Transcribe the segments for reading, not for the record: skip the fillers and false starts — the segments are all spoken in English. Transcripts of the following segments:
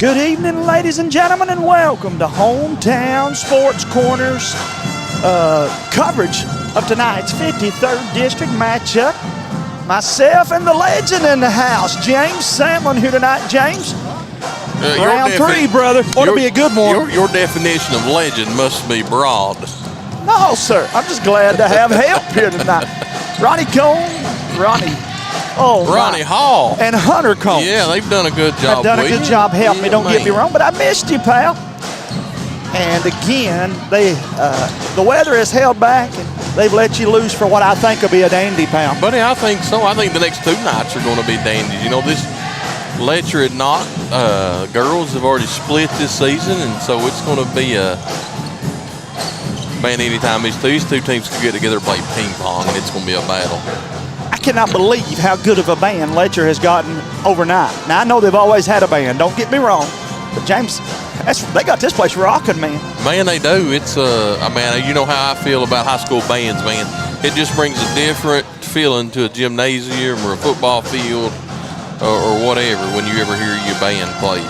Good evening, ladies and gentlemen, and welcome to Hometown Sports Corner's coverage of tonight's 53rd District matchup. Myself and the legend in the house, James Samlin, here tonight. James, round three, brother. Ought to be a good one. Your definition of legend must be broad. No, sir. I'm just glad to have help here tonight. Ronnie Hall. And Hunter Combs. Yeah, they've done a good job. Done a good job helping me, don't get me wrong, but I missed you, pal. And again, the weather has held back, and they've let you loose for what I think will be a dandy, pal. Buddy, I think so. I think the next two nights are going to be dandies. You know, this Letcher and Knott girls have already split this season, and so it's going to be man, anytime these two teams can get together and play ping pong, and it's going to be a battle. I cannot believe how good of a band Letcher has gotten overnight. Now, I know they've always had a band, don't get me wrong, but James, they got this place rocking, man. Man, they do. It's, you know how I feel about high school bands, man. It just brings a different feeling to a gymnasium or a football field or whatever when you ever hear your band play.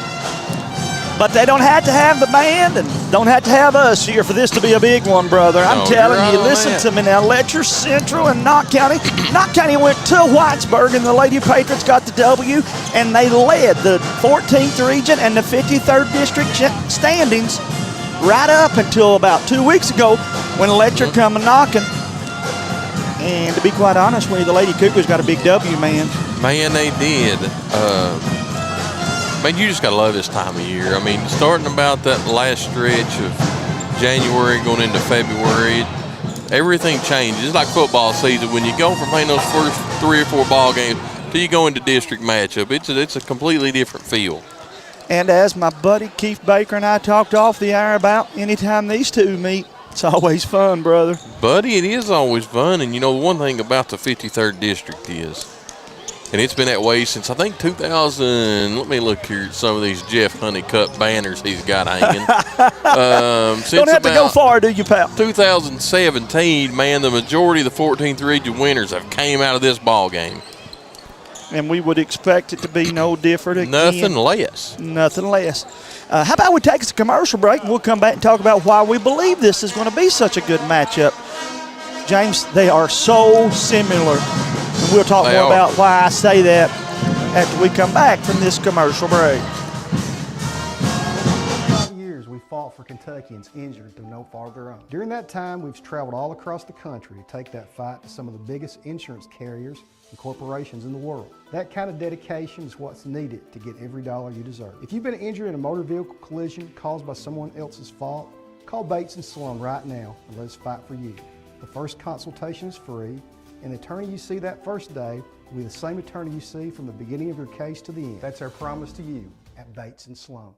But they don't have to have the band and don't have to have us here for this to be a big one, brother. I'm telling you, listen to me now. Letcher, Central, and Knott County. Knott County went to Whitesburg, and the Lady Patriots got the W, and they led the 14th region and the 53rd district standings right up until about 2 weeks ago when Letcher come a knocking. And to be quite honest with you, the Lady Cougars got a big W, man. Man, they did. Man, you just got to love this time of year. I mean, starting about that last stretch of January going into February, everything changes. It's like football season. When you go from playing those first 3 or 4 ball games till you go into district matchup, it's a completely different feel. And as my buddy Keith Baker and I talked off the air about, anytime these two meet, it's always fun, brother. Buddy, it is always fun. And, you know, the one thing about the 53rd District is, and it's been that way since, I think, 2000. Let me look here at some of these Jeff Honeycutt banners he's got hanging. Don't have to go far, do you, pal? 2017, man, the majority of the 14th region winners have came out of this ball game. And we would expect it to be no different again. Nothing less. Nothing less. How about we take us a commercial break, and we'll come back and talk about why we believe this is going to be such a good matchup. James, they are so similar. And we'll talk more about why I say that after we come back from this commercial break. For years, we fought for Kentuckians injured to no farther on. During that time, we've traveled all across the country to take that fight to some of the biggest insurance carriers and corporations in the world. That kind of dedication is what's needed to get every dollar you deserve. If you've been injured in a motor vehicle collision caused by someone else's fault, call Bates & Sloan right now and let us fight for you. The first consultation is free, and the attorney you see that first day will be the same attorney you see from the beginning of your case to the end. That's our promise to you at Bates & Sloan.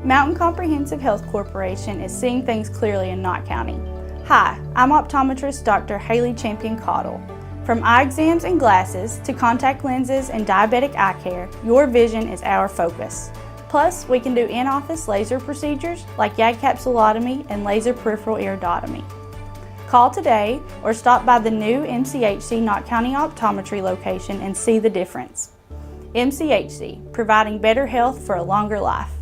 Mountain Comprehensive Health Corporation is seeing things clearly in Knott County. Hi, I'm optometrist Dr. Haley Champion Cottle. From eye exams and glasses to contact lenses and diabetic eye care, your vision is our focus. Plus, we can do in-office laser procedures like YAG capsulotomy and laser peripheral iridotomy. Call today or stop by the new MCHC Knott County Optometry location and see the difference. MCHC, providing better health for a longer life.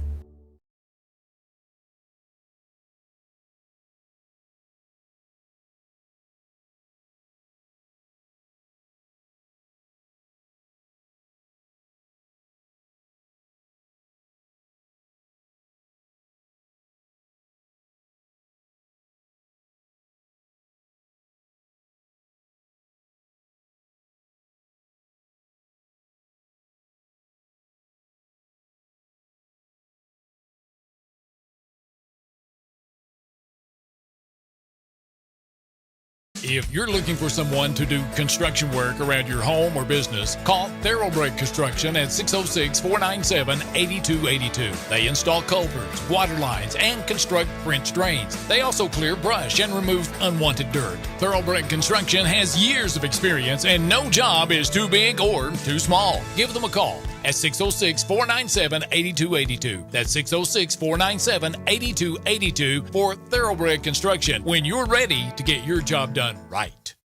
If you're looking for someone to do construction work around your home or business, call Thoroughbred Construction at 606-497-8282. They install culverts, water lines, and construct French drains. They also clear brush and remove unwanted dirt. Thoroughbred Construction has years of experience, and no job is too big or too small. Give them a call at 606-497-8282. That's 606-497-8282 for Thoroughbred Construction when you're ready to get your job done right.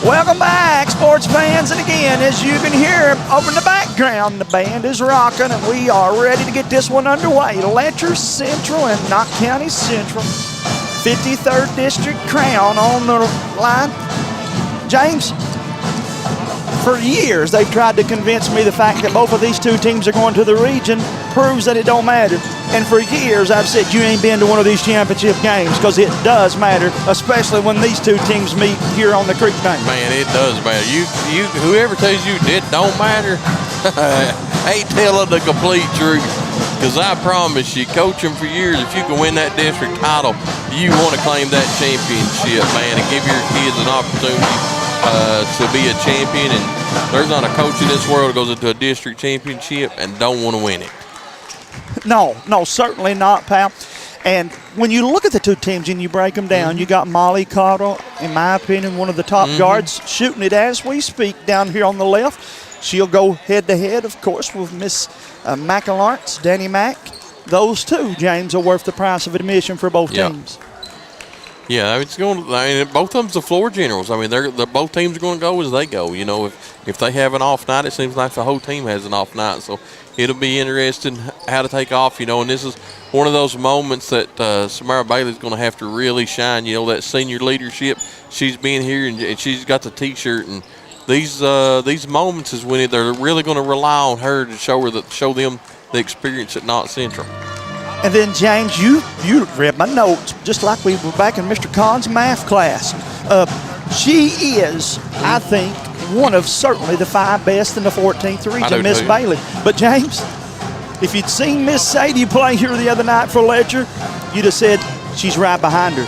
Welcome back. sports fans. And again, as you can hear over in the background, the band is rocking, and we are ready to get this one underway. Letcher Central and Knott County Central, 53rd District crown on the line. James, for years they've tried to convince me the fact that both of these two teams are going to the region proves that it don't matter. And for years I've said you ain't been to one of these championship games, because it does matter, especially when these two teams meet here on the Creek Bank. Man, it does matter. You whoever tells you it don't matter ain't telling the complete truth. Because I promise you, coaching for years, if you can win that district title, you want to claim that championship, man, and give your kids an opportunity to be a champion. And there's not a coach in this world that goes into a district championship and don't want to win it. No, certainly not, pal. And when you look at the two teams and you break them down, you got Molly Cottle, in my opinion, one of the top guards, shooting it as we speak down here on the left. She'll go head-to-head, of course, with Miss McAlance, Danny Mack. Those two, James, are worth the price of admission for both teams. Yeah, it's going. I mean, both of them's the floor generals. I mean, they're both teams are going to go as they go. You know, if they have an off night, it seems like the whole team has an off night. So it'll be interesting how to take off. You know, and this is one of those moments that Samara Bailey's going to have to really shine. You know, that senior leadership. She's been here and she's got the T-shirt, and these moments is when they're really going to rely on her to show them the experience at Knott Central. And then, James, you read my notes just like we were back in Mr. Kahn's math class. She is, I think, one of certainly the 5 best in the 14th region, Miss Bailey. But, James, if you'd seen Miss Sadie play here the other night for Letcher, you'd have said she's right behind her.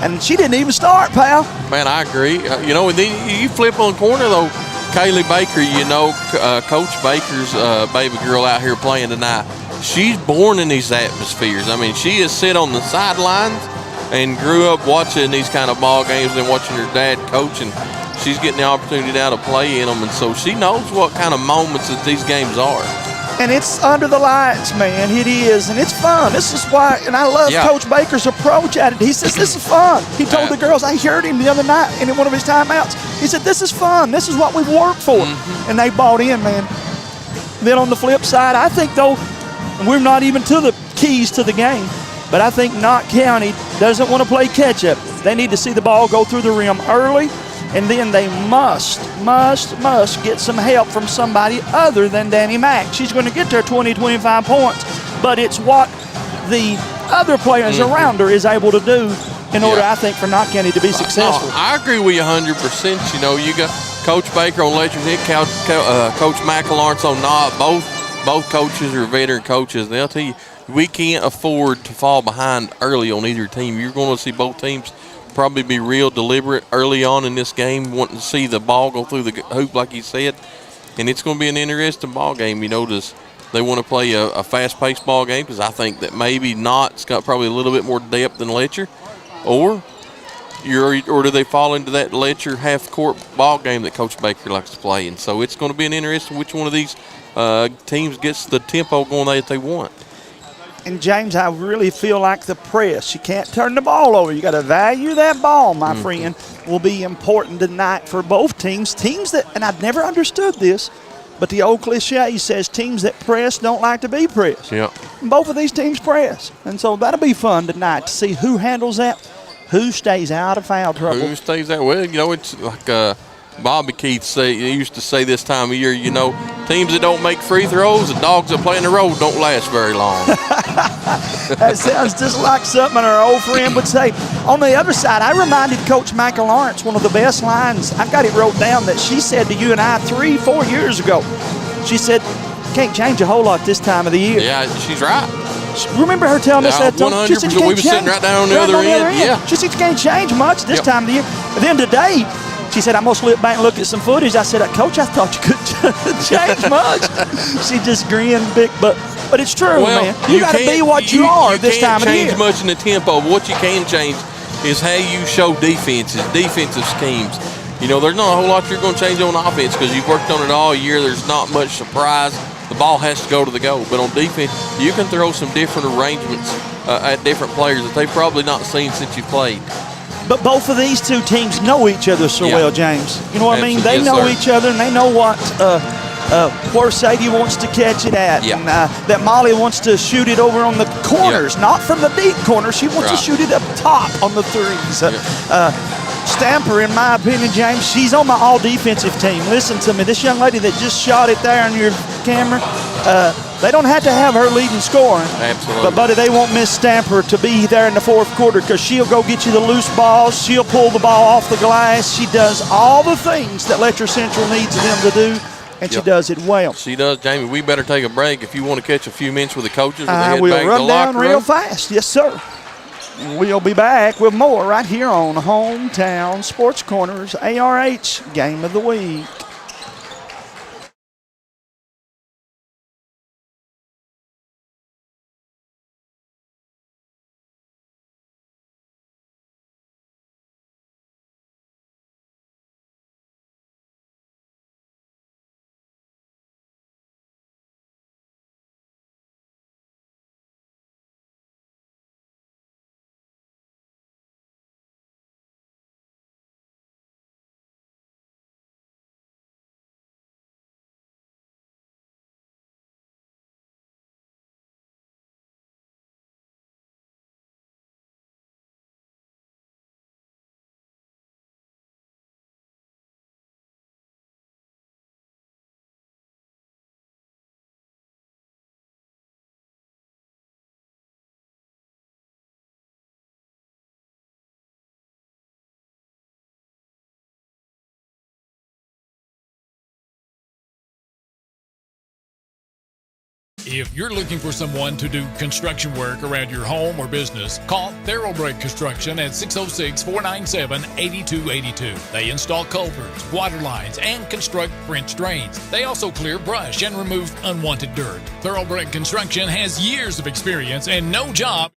And she didn't even start, pal. Man, I agree. You know, and then you flip on the corner, though, Kaylee Baker, you know, Coach Baker's baby girl out here playing tonight. She's born in these atmospheres. I mean, she has sit on the sidelines and grew up watching these kind of ball games and watching her dad coach, and she's getting the opportunity now to play in them, and so she knows what kind of moments that these games are. And it's under the lights, man. It is, and it's fun. This is why, and I love Coach Baker's approach at it. He says, this is fun. He told the girls, I heard him the other night in one of his timeouts. He said, this is fun. This is what we've worked for. And they bought in, man. Then on the flip side, I think, though, we're not even to the keys to the game, but I think Knott County doesn't want to play catch-up. They need to see the ball go through the rim early, and then they must get some help from somebody other than Danny Mack. She's going to get their 20, 25 points, but it's what the other players around her is able to do in order, I think, for Knott County to be successful. I agree with you 100%. You know, you got Coach Baker on Letcher's head, Coach McAlance on Knott, both coaches are veteran coaches, and they'll tell you, we can't afford to fall behind early on either team. You're going to see both teams probably be real deliberate early on in this game, wanting to see the ball go through the hoop, like you said, and it's going to be an interesting ball game. You know, does they want to play a fast-paced ball game? Because I think that maybe Knott's got probably a little bit more depth than Letcher, or do they fall into that Letcher half-court ball game that Coach Baker likes to play? And so it's going to be an interesting which one of these teams gets the tempo going that they want. And, James, I really feel like the press, you can't turn the ball over. You got to value that ball, my friend, will be important tonight for both teams. Teams that, and I've never understood this, but the old cliche says teams that press don't like to be pressed. Yeah. Both of these teams press. And so that'll be fun tonight to see who handles that, who stays out of foul trouble. Who stays out? Well, you know, it's like Bobby Keith used to say this time of year, you know, teams that don't make free throws and dogs that play in the road don't last very long. That sounds just like something our old friend would say. On the other side, I reminded Coach Michael Lawrence one of the best lines. I've got it wrote down that she said to you and I 3-4 years ago. She said, can't change a whole lot this time of the year. Yeah, she's right. Remember her telling us that? 100%. She said, We were sitting right down on the other end. Yeah. She said, you can't change much this time of the year. But then today, she said, I'm going to slip back and look at some footage. I said, Coach, I thought you couldn't change much. She just grinned big. But it's true, man. You got to be what you are this time of the year. You can't change much in the tempo. What you can change is how you show defensive schemes. You know, there's not a whole lot you're going to change on offense because you've worked on it all year. There's not much surprise. The ball has to go to the goal. But on defense, you can throw some different arrangements at different players that they've probably not seen since you played. But both of these two teams know each other so Yeah. well, James. You know what I mean? They Absolutely. know Yes, each other, and they know what where Sadie wants to catch it at. Yeah. And that Molly wants to shoot it over on the corners, not from the deep corner. She wants to Right. shoot it up top on the threes. Stamper, in my opinion, James, she's on my all-defensive team. Listen to me. This young lady that just shot it there on your camera, they don't have to have her leading scoring. Absolutely. But, buddy, they won't miss Stamper to be there in the fourth quarter because she'll go get you the loose balls. She'll pull the ball off the glass. She does all the things that Letcher Central needs them to do, and she does it well. She does, Jamie. We better take a break if you want to catch a few minutes with the coaches. Or I head will back to run the down locker real room. fast. Yes, sir. We'll be back with more right here on Hometown Sports Corners, ARH Game of the Week. If you're looking for someone to do construction work around your home or business, call Thoroughbred Construction at 606-497-8282. They install culverts, water lines, and construct French drains. They also clear brush and remove unwanted dirt. Thoroughbred Construction has years of experience and no job.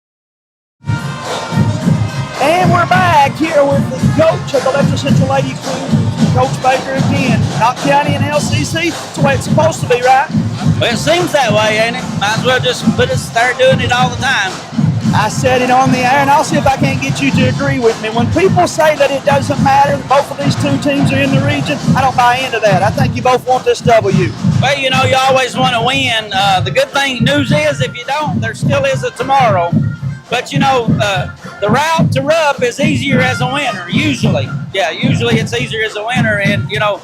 And we're back here with the coach of the Letcher Central Lady Crew, Coach Baker again. Knott County and LCC, that's the way it's supposed to be, right? Well, it seems that way, ain't it? Might as well just put us there doing it all the time. I said it on the air, and I'll see if I can't get you to agree with me. When people say that it doesn't matter, both of these two teams are in the region, I don't buy into that. I think you both want this W. Well, you know, you always want to win. The good news is if you don't, there still is a tomorrow. But, you know, the route to Rupp is easier as a winner, usually. Yeah, usually it's easier as a winner. And, you know,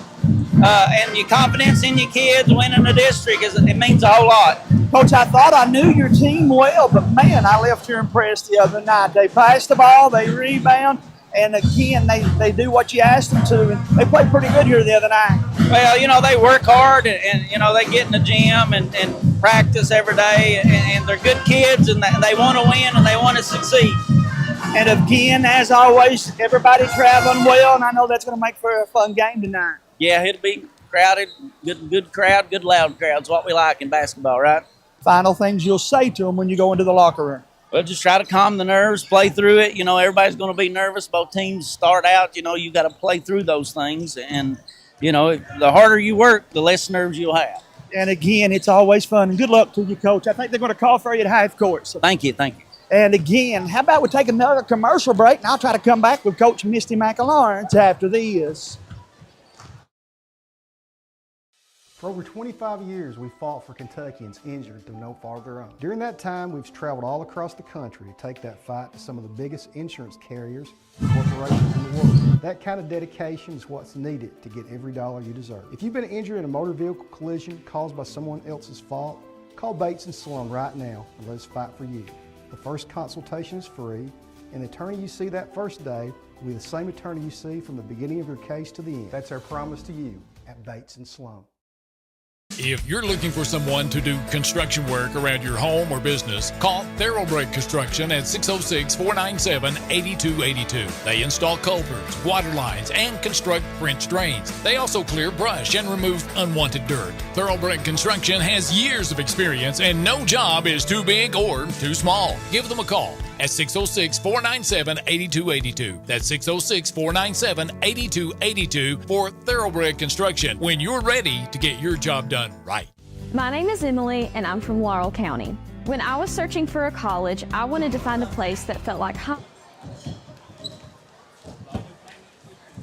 and your confidence in your kids winning the district, it means a whole lot. Coach, I thought I knew your team well, but, man, I left here impressed the other night. They pass the ball, they rebound, and, again, they do what you asked them to. And they played pretty good here the other night. Well, you know, they work hard, and you know, they get in the gym and practice every day, and they're good kids, and they want to win, and they want to succeed. And, again, as always, everybody traveling well, and I know that's going to make for a fun game tonight. Yeah, it'll be crowded, good crowd, good loud crowds, what we like in basketball, right? Final things you'll say to them when you go into the locker room. Well, just try to calm the nerves, play through it. You know, everybody's going to be nervous. Both teams start out, you know, you got to play through those things. And, you know, the harder you work, the less nerves you'll have. And, again, it's always fun. And good luck to you, Coach. I think they're going to call for you at half court. So. Thank you. And, again, how about we take another commercial break, and I'll try to come back with Coach Misty McAlawrence after this. For over 25 years, we've fought for Kentuckians injured through no fault of their own. During that time, we've traveled all across the country to take that fight to some of the biggest insurance carriers and corporations in the world. That kind of dedication is what's needed to get every dollar you deserve. If you've been injured in a motor vehicle collision caused by someone else's fault, call Bates & Sloan right now and let us fight for you. The first consultation is free, and the attorney you see that first day will be the same attorney you see from the beginning of your case to the end. That's our promise to you at Bates & Sloan. If you're looking for someone to do construction work around your home or business, call Thoroughbred Construction at 606-497-8282. They install culverts, water lines, and construct French drains. They also clear brush and remove unwanted dirt. Thoroughbred Construction has years of experience, and no job is too big or too small. Give them a call at 606-497-8282. That's 606-497-8282 for Thoroughbred Construction when you're ready to get your job done right. My name is Emily, and I'm from Laurel County. When I was searching for a college, I wanted to find a place that felt like home.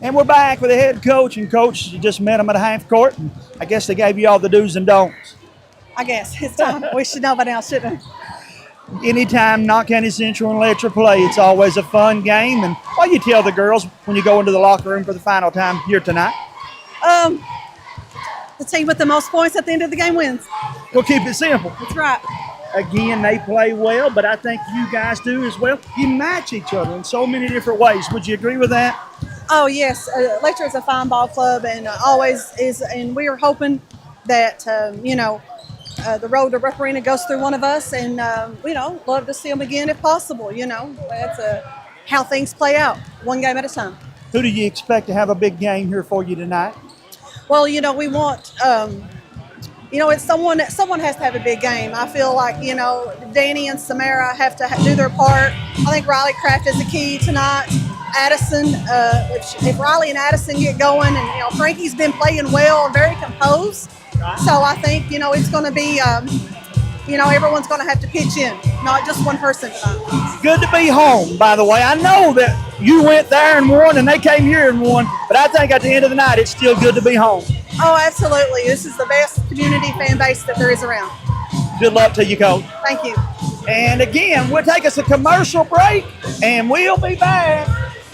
And we're back with the head coach. And coach, you just met him at a half court. And I guess they gave you all the do's and don'ts. I guess it's time. We should know by now, shouldn't we? Anytime Knott County Central and Letcher play, it's always a fun game. And what do you tell the girls when you go into the locker room for the final time here tonight? The team with the most points at the end of the game wins. We'll keep it simple. That's right. Again, they play well, but I think you guys do as well. You match each other in so many different ways. Would you agree with that? Oh, yes. Letcher is a fine ball club and always is. And we are hoping that, the road to Rupp Arena goes through one of us. And, love to see them again if possible. That's how things play out, one game at a time. Who do you expect to have a big game here for you tonight? Well, we want, it's someone has to have a big game. I feel like, Danny and Samara have to do their part. I think Riley Kraft is the key tonight. Addison, if Riley and Addison get going, and, Frankie's been playing well, very composed. So I think, it's going to be, everyone's going to have to pitch in, not just one person tonight. Good to be home, by the way. I know that you went there and won and they came here and won, but I think at the end of the night, it's still good to be home. Oh, absolutely. This is the best community fan base that there is around. Good luck to you, Coach. Thank you. And again, we'll take us a commercial break, and we'll be back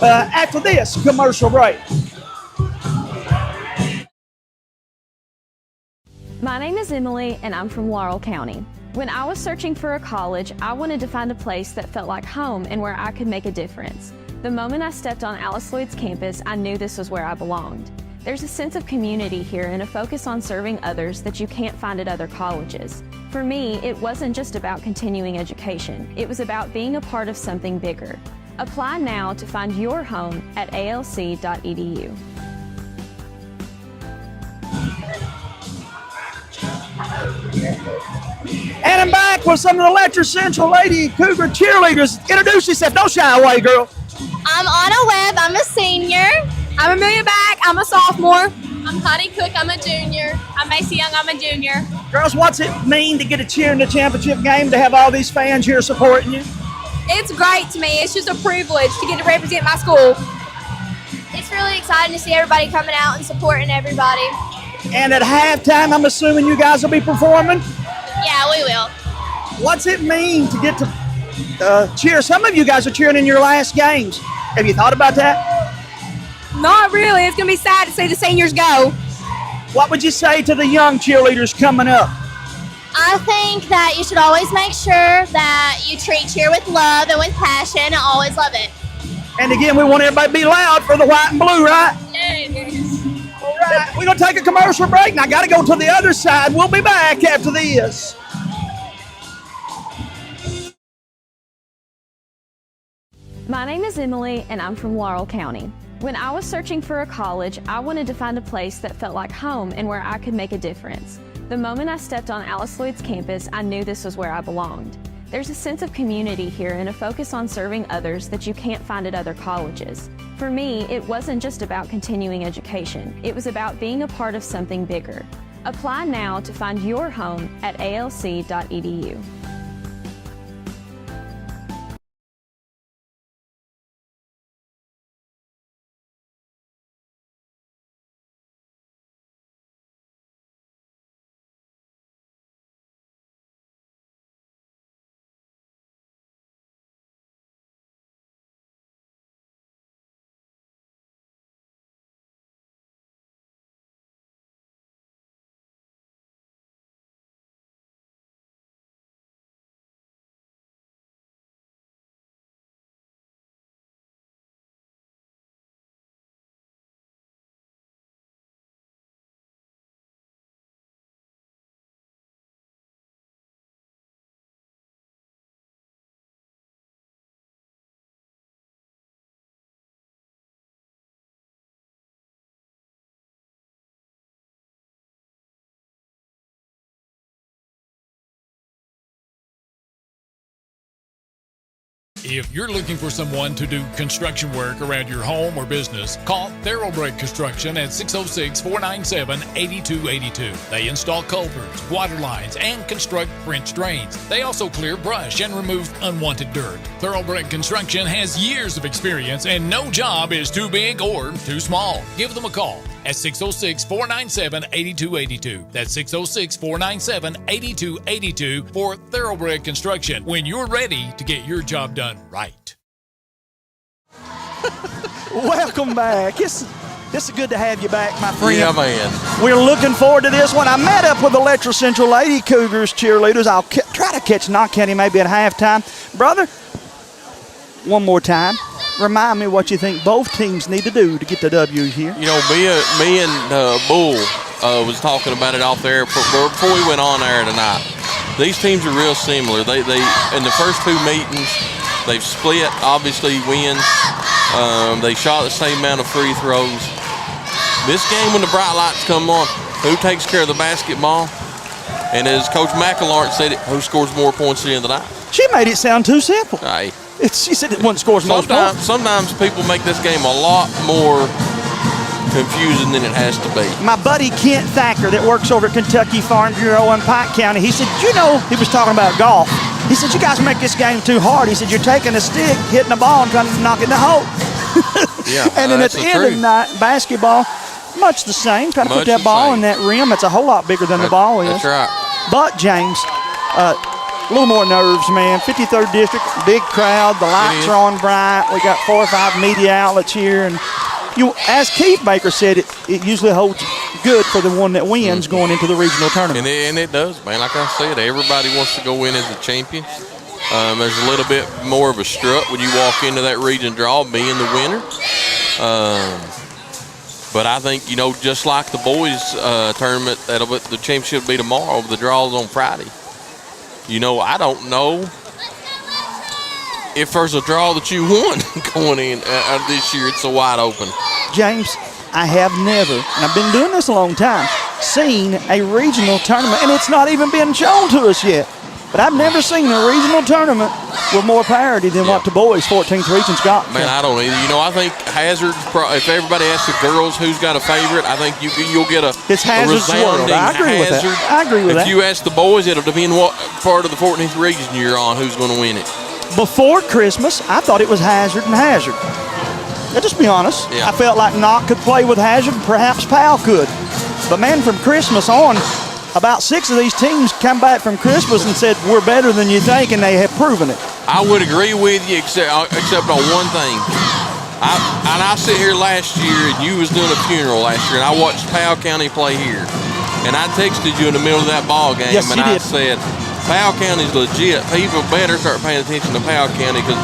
after this commercial break. My name is Emily, and I'm from Laurel County. When I was searching for a college, I wanted to find a place that felt like home and where I could make a difference. The moment I stepped on Alice Lloyd's campus, I knew this was where I belonged. There's a sense of community here and a focus on serving others that you can't find at other colleges. For me, it wasn't just about continuing education. It was about being a part of something bigger. Apply now to find your home at alc.edu. And I'm back with some of the Letcher Central Lady Cougar cheerleaders. Introduce yourself. Don't shy away, girl. I'm Anna Webb. I'm a senior. I'm Amelia Back. I'm a sophomore. I'm Connie Cook. I'm a junior. I'm Macy Young. I'm a junior. Girls, what's it mean to get a cheer in the championship game, to have all these fans here supporting you? It's great to me. It's just a privilege to get to represent my school. It's really exciting to see everybody coming out and supporting everybody. And at halftime, I'm assuming you guys will be performing? Yeah, we will. What's it mean to get to cheer? Some of you guys are cheering in your last games. Have you thought about that? Not really. It's going to be sad to see the seniors go. What would you say to the young cheerleaders coming up? I think that you should always make sure that you treat cheer with love and with passion and always love it. And again, we want everybody to be loud for the white and blue, right? Yes. All right, we're going to take a commercial break, and I got to go to the other side. We'll be back after this. My name is Emily, and I'm from Laurel County. When I was searching for a college, I wanted to find a place that felt like home and where I could make a difference. The moment I stepped on Alice Lloyd's campus, I knew this was where I belonged. There's a sense of community here and a focus on serving others that you can't find at other colleges. For me, it wasn't just about continuing education. It was about being a part of something bigger. Apply now to find your home at alc.edu. If you're looking for someone to do construction work around your home or business, call Thoroughbred Construction at 606-497-8282. They install culverts, water lines, and construct French drains. They also clear brush and remove unwanted dirt. Thoroughbred Construction has years of experience, and no job is too big or too small. Give them a call at 606-497-8282. That's 606-497-8282 for Thoroughbred Construction when you're ready to get your job done right. Welcome back. It's good to have you back, my friend. Yeah, man. We're looking forward to this one. I met up with the Letcher Central Lady Cougars cheerleaders. I'll try to catch Knott County maybe at halftime. Brother, one more time, remind me what you think both teams need to do to get the W here. You know, me and Bull was talking about it off there before we went on air tonight. These teams are real similar. They in the first two meetings, they've split, obviously wins. They shot the same amount of free throws. This game, when the bright lights come on, who takes care of the basketball? And as Coach McElart said, who scores more points at the end of the night? She made it sound too simple. Hey. She said it one scores most points. Sometimes people make this game a lot more confusing than it has to be. My buddy Kent Thacker that works over at Kentucky Farm Bureau in Pike County, he said, he was talking about golf. He said, you guys make this game too hard. He said, you're taking a stick, hitting a ball, and trying to knock it in the hole. Yeah, and then at the end of the night, basketball, much the same. Trying to put that ball in that rim. It's a whole lot bigger than the ball is. That's right. But, James, a little more nerves, man. 53rd District, big crowd. The lights are on bright. We got 4 or 5 media outlets here. And as Keith Baker said, it usually holds good for the one that wins going into the regional tournament. And it does, man. Like I said, everybody wants to go in as a champion. There's a little bit more of a strut when you walk into that region draw being the winner. But I think, just like the boys tournament, the championship will be tomorrow, the draw's on Friday. I don't know if there's a draw that you won going in this year. It's so wide open. James, I have never, and I've been doing this a long time, seen a regional tournament, and it's not even been shown to us yet. But I've never seen a regional tournament with more parity than what the boys' 14th region's got. Man, I don't either. I think Hazard, if everybody asks the girls who's got a favorite, I think you'll get a resounding I agree with that. I agree with that. If you ask the boys, it'll depend what part of the 14th region you're on, who's going to win it. Before Christmas, I thought it was Hazard and Hazard. I'll just be honest. Yeah. I felt like Knott could play with Hazard, and perhaps Powell could. But, man, from Christmas on, about 6 of these teams come back from Christmas and said, we're better than you think, and they have proven it. I would agree with you except on one thing. I sit here last year, and you was doing a funeral last year, and I watched Powell County play here. And I texted you in the middle of that ball game, yes, and I said, Powell County's legit. People better start paying attention to Powell County because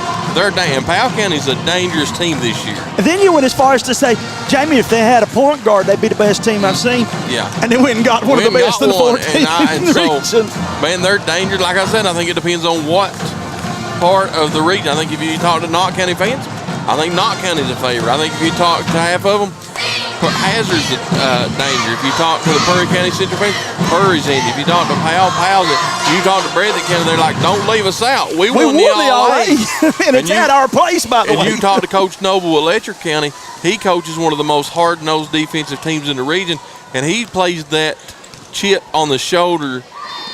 Powell County's a dangerous team this year. And then you went as far as to say, Jamie, if they had a point guard, they'd be the best team I've seen. Yeah. And they went and got one of the best in the 14th region. Man, they're dangerous. Like I said, I think it depends on what part of the region. I think if you talk to Knott County fans, I think Knott County's a favorite. I think if you talk to half of them, Hazard's a danger. If you talk to the Perry County Central fans, Perry's in. If you talk to Powell's in. You talk to Breathitt County, they're like, don't leave us out. We won the All-A. And it's at our place, by the way. And you talk to Coach Noble at Letcher County, he coaches one of the most hard-nosed defensive teams in the region, and he plays that chip on the shoulder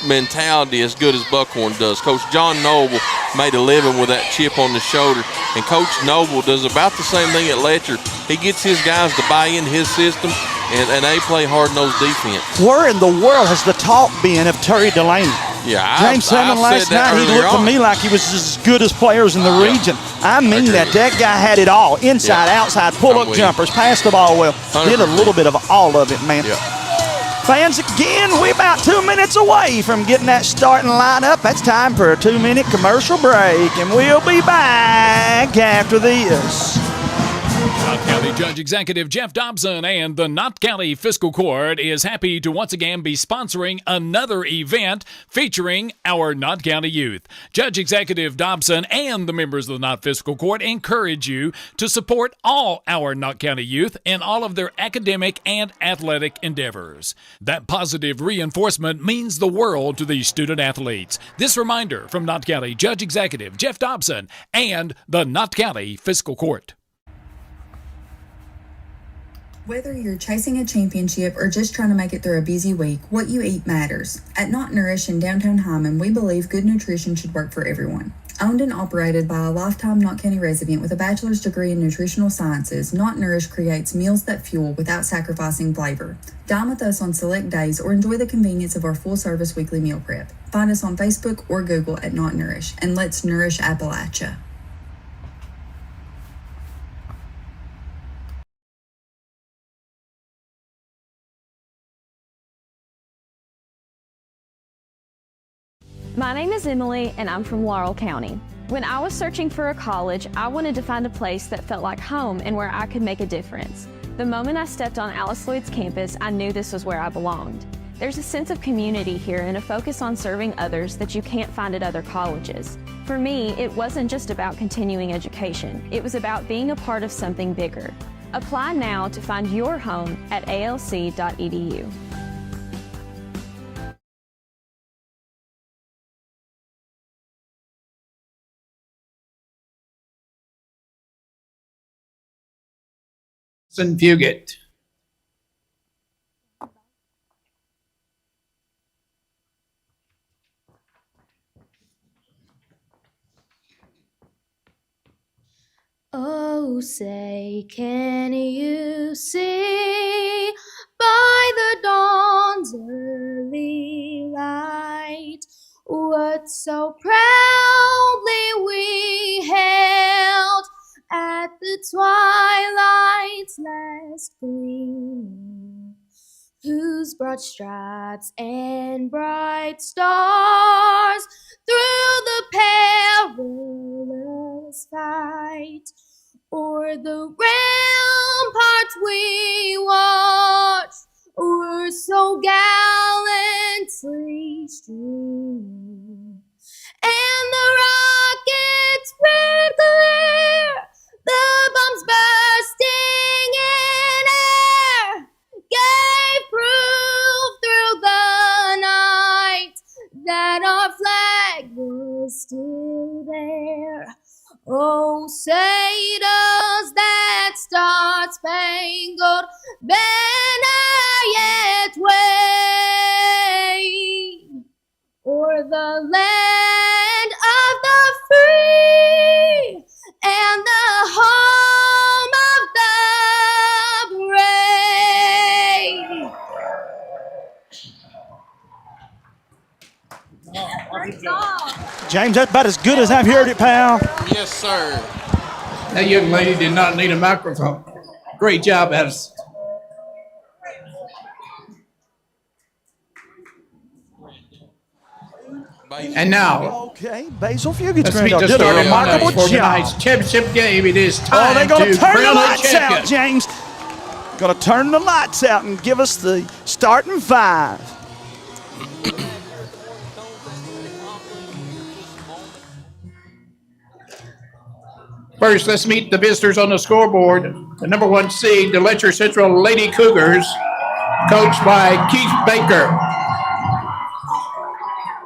mentality as good as Buckhorn does. Coach John Noble made a living with that chip on the shoulder, and Coach Noble does about the same thing at Letcher. He gets his guys to buy into his system, and they play hard-nosed defense. Where in the world has the talk been of Terry Delaney? Yeah, James Salmon last night, he looked to me like he was as good as players in the region. I mean that guy had it all. Inside, outside, pull-up jumpers, passed the ball well. 100%. Did a little bit of all of it, man. Yeah. Fans, again, we're about 2 minutes away from getting that starting lineup. That's time for a 2-minute commercial break, and we'll be back after this. Knott County Judge Executive Jeff Dobson and the Knott County Fiscal Court is happy to once again be sponsoring another event featuring our Knott County youth. Judge Executive Dobson and the members of the Knott Fiscal Court encourage you to support all our Knott County youth in all of their academic and athletic endeavors. That positive reinforcement means the world to these student athletes. This reminder from Knott County Judge Executive Jeff Dobson and the Knott County Fiscal Court. Whether you're chasing a championship or just trying to make it through a busy week, what you eat matters. At Knott Nourish in downtown Hyman, we believe good nutrition should work for everyone. Owned and operated by a lifetime Knott County resident with a bachelor's degree in nutritional sciences, Knott Nourish creates meals that fuel without sacrificing flavor. Dine with us on select days or enjoy the convenience of our full-service weekly meal prep. Find us on Facebook or Google at Knott Nourish, and let's nourish Appalachia. My name is Emily, and I'm from Laurel County. When I was searching for a college, I wanted to find a place that felt like home and where I could make a difference. The moment I stepped on Alice Lloyd's campus, I knew this was where I belonged. There's a sense of community here and a focus on serving others that you can't find at other colleges. For me, it wasn't just about continuing education. It was about being a part of something bigger. Apply now to find your home at alc.edu. Fugit. Oh, say, can you see by the dawn's early light what so proudly we held at the twilight's last gleaming, whose broad stripes and bright stars through the perilous fight o'er the ramparts we watched were so gallantly streaming, and the rocket's red glare, the bombs bursting in air, gave proof through the night that our flag was still there. Oh, say does that star-spangled banner yet wave o'er the land of the free and the home of the brave? James, that's about as good as I've heard it, pal. Yes, sir. That young lady did not need a microphone. Great job, Addison. And now, Okay, Basil Fugit's let's meet the did a starting remarkable lineup for job. tonight's championship game. It is Oh, time they're going to to turn the crown a lights out, champion. James. Going to turn the lights out and give us the starting five. First, let's meet the visitors on the scoreboard. The number 1 seed, the Letcher Central Lady Cougars, coached by Keith Baker.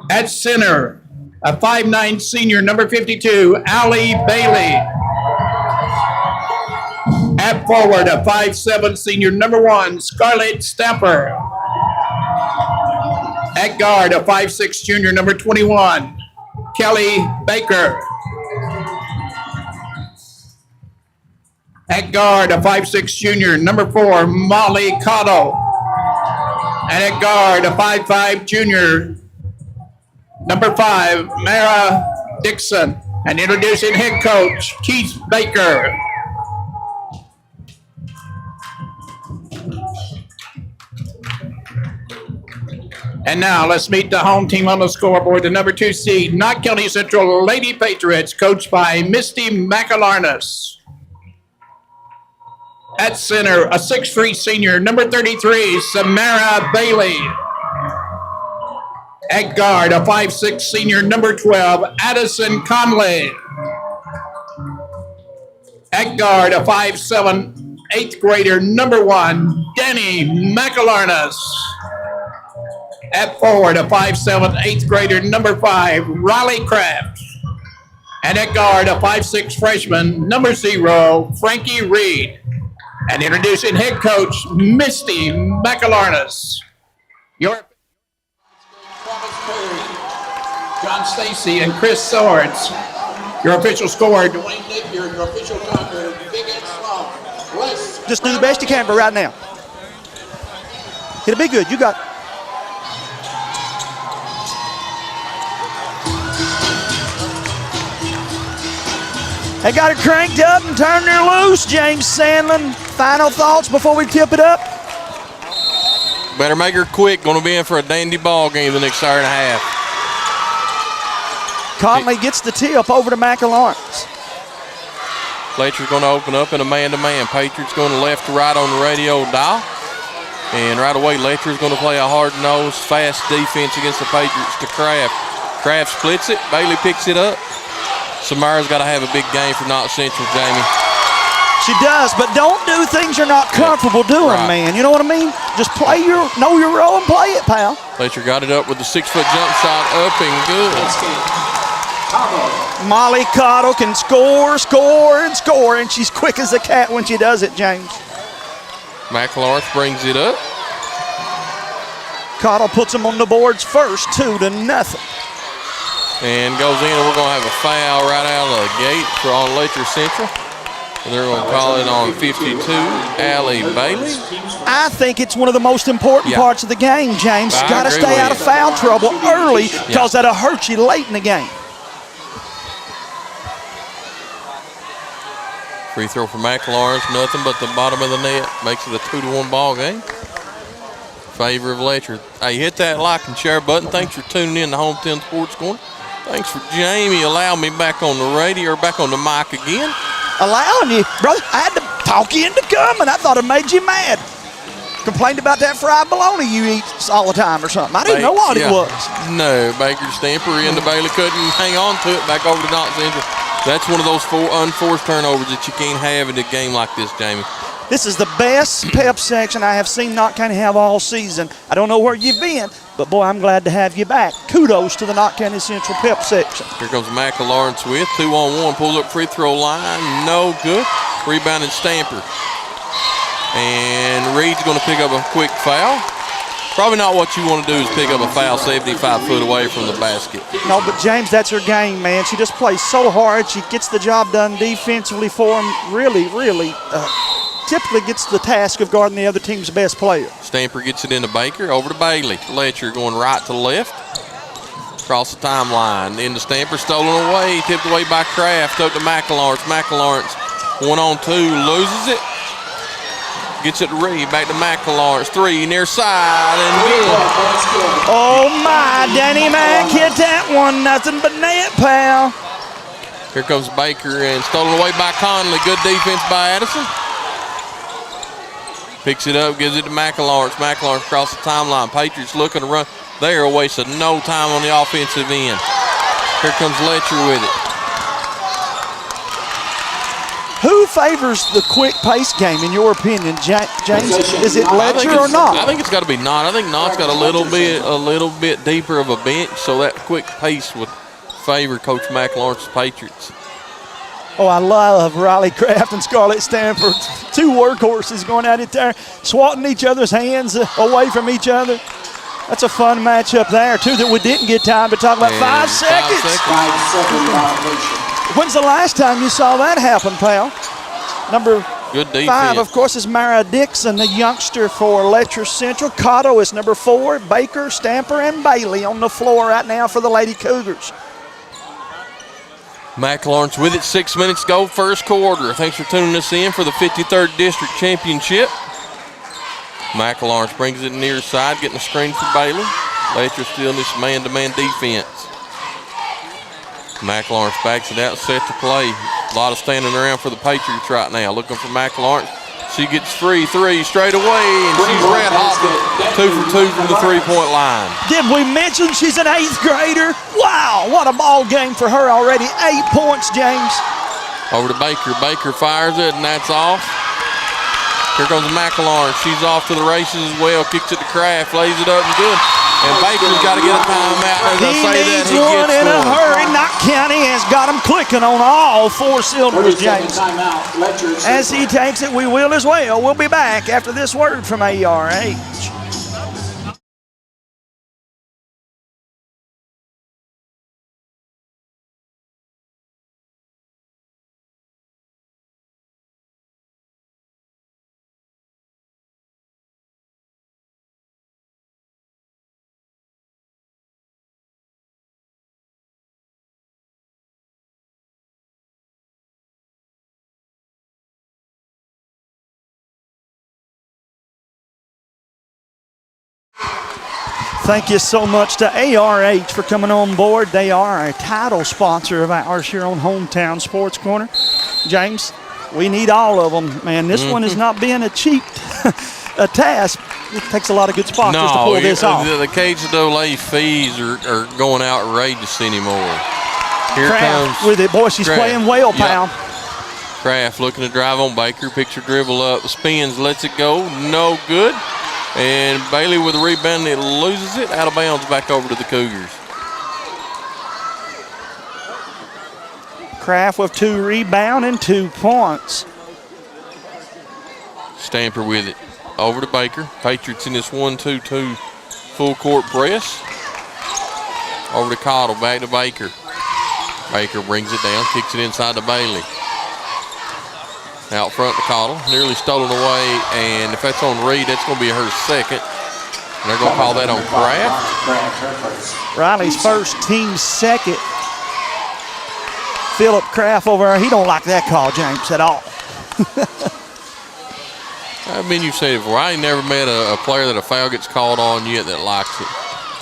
At center, a 5'9" senior, number 52, Allie Bailey. At forward, a 5'7" senior, number 1, Scarlett Stamper. At guard, a 5'6" junior, number 21, Kelly Baker. At guard, a 5'6" junior, number 4, Molly Cotto. And at guard, a 5'5" junior, number 5, Mara Dixon. And introducing head coach, Keith Baker. And now let's meet the home team on the scoreboard, the number 2 seed, Knott County Central Lady Patriots, coached by Misty McAlarnus. At center, a 6'3" senior, number 33, Samara Bailey. At guard, a 5'6" senior, number 12, Addison Conley. At guard, a 5'7", 8th grader, number 1, Danny McAlarness. At forward, a 5'7", 8th grader, number 5, Riley Kraft. And at guard, a 5'6" freshman, number 0, Frankie Reed. And introducing head coach, Misty McAlarness. Your John Stacy and Chris Swords. Your official scorer, Dwayne Napier. Your official talker, Big Ed Sloan. Just do the best you can for right now. It'll be good. You got it. They got it cranked up and turned her loose, James Sandlin. Final thoughts before we tip it up? Better make her quick. Going to be in for a dandy ball game the next hour and a half. Conley gets the tip over to McAlarness. Letcher's going to open up in a man-to-man. Patriots going to left to right on the radio dial. And right away, Letcher's going to play a hard-nosed, fast defense against the Patriots to Kraft. Kraft splits it. Bailey picks it up. Samara's got to have a big game for Knott Central, Jamie. She does, but don't do things you're not comfortable doing, man. You know what I mean? Just know your role and play it, pal. Letcher got it up with the 6-foot jump shot up and good. Molly Cottle can score, and she's quick as a cat when she does it, James. McAlarness brings it up. Cottle puts them on the boards first, 2-0. And goes in, and we're going to have a foul right out of the gate for on Letcher Central. And they're going to call it on 52, Allie Bailey. I think it's one of the most important parts of the game, James. Got to stay out of foul trouble early because that'll hurt you late in the game. Free throw for McAlarness, nothing but the bottom of the net. Makes it a 2-1 ball game. Favor of Letcher. Hey, hit that like and share button. Thanks for tuning in to Home 10 Sports Corner. Thanks for Jamie allowing me back on the radio, or back on the mic again. Allowing you, brother. I had to talk you into coming. I thought it made you mad. Complained about that fried bologna you eat all the time or something. I didn't know what it was. No, Baker Stamper into Bailey couldn't hang on to it. Back over to Knott Central. That's one of those unforced turnovers that you can't have in a game like this, Jamie. This is the best pep section I have seen Knott County have all season. I don't know where you've been, but boy, I'm glad to have you back. Kudos to the Knott County Central pep section. Here comes McAlarness with 2-on-1, pulls up free throw line, no good. Rebounded Stamper. And Reed's going to pick up a quick foul. Probably not what you want to do is pick up a foul 75 foot away from the basket. No, but James, that's her game, man. She just plays so hard. She gets the job done defensively for him. Really, typically gets the task of guarding the other team's best player. Stamper gets it into Baker, over to Bailey. Letcher going right to left. Across the timeline. Into Stamper, stolen away, tipped away by Kraft, up to McAlarness. McAlarness 1-on-2, loses it. Gets it to Reed, back to McAlarness. 3 near side and good. Oh my, Danny Mack hit that one. Nothing but net, pal. Here comes Baker and stolen away by Conley. Good defense by Addison. Picks it up, gives it to McAlarness. McAlarness across the timeline. Patriots looking to run. They are wasting no time on the offensive end. Here comes Letcher with it. Who favors the quick pace game, in your opinion, James? Is it Letcher or Knott? I think it's got to be Knott. I think Knott's got a little bit deeper of a bench, so that quick pace would favor Coach McAlarness' Patriots. Oh, I love Riley Kraft and Scarlett Stanford. 2 workhorses going at it there, swatting each other's hands away from each other. That's a fun matchup there, too, that we didn't get time to talk about. 5 seconds. 5-second violation. When's the last time you saw that happen, pal? Number Good defense. 5, of course, is Mara Dixon, the youngster for Letcher Central. Cotto is number 4. Baker, Stamper, and Bailey on the floor right now for the Lady Cougars. McAlarness with it, 6 minutes to go, first quarter. Thanks for tuning us in for the 53rd District Championship. McAlarness brings it near side, getting a screen for Bailey. Letcher still in this man-to-man defense. McAlarness backs it out, set to play. A lot of standing around for the Patriots right now. Looking for McAlarness. She gets free three straight away, and she's red hot, 2 for 2 from the three-point line. Did we mention she's an 8th grader? Wow, what a ball game for her already. 8 points, James. Over to Baker. Baker fires it, and that's off. Here comes McElaurin. She's off to the races as well. Kicks it to Kraft, lays it up and good. And Baker's got to get a timeout. As I say that, he one gets in a one. hurry. Knott County has got him clicking on all 4 cylinders, James. As he takes it, we will as well. We'll be back after this word from ARH. Thank you so much to ARH for coming on board. They are a title sponsor of ours here on Hometown Sports Corner. James, we need all of them, man. This one is not being a cheap a task. It takes a lot of good sponsors to pull this off. The KCAA fees are going outrageous anymore. Here Kraft comes with it. Boy, she's Kraft. playing well, pal. Kraft looking to drive on Baker. Picks her dribble up. Spins, lets it go. No good. And Bailey with a rebound, it loses it, out of bounds, back over to the Cougars. Kraft with 2 rebounds and 2 points. Stamper with it. Over to Baker. Patriots in this 1-2-2 full court press. Over to Cottle, back to Baker. Baker brings it down, kicks it inside to Bailey. Out front to Cottle, nearly stolen away, and if that's on Reed, that's going to be her second. And they're going to call that on Kraft. Riley's first, team's second. Philip Kraft over there, he don't like that call, James, at all. I mean, you said it before, I ain't never met a player that a foul gets called on yet that likes it.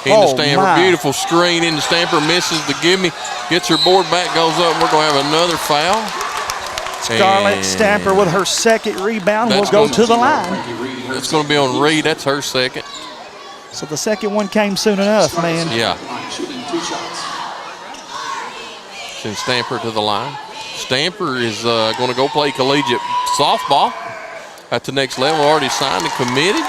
In the Stamper, my. Beautiful screen in the Stamper, misses the gimme, gets her board back, goes up, and we're going to have another foul. Scarlett Stamper with her second rebound will go to the line. It's going to be on Reed. That's her second. So the second one came soon enough, man. Yeah. Send Stamper to the line. Stamper is going to go play collegiate softball at the next level. Already signed and committed.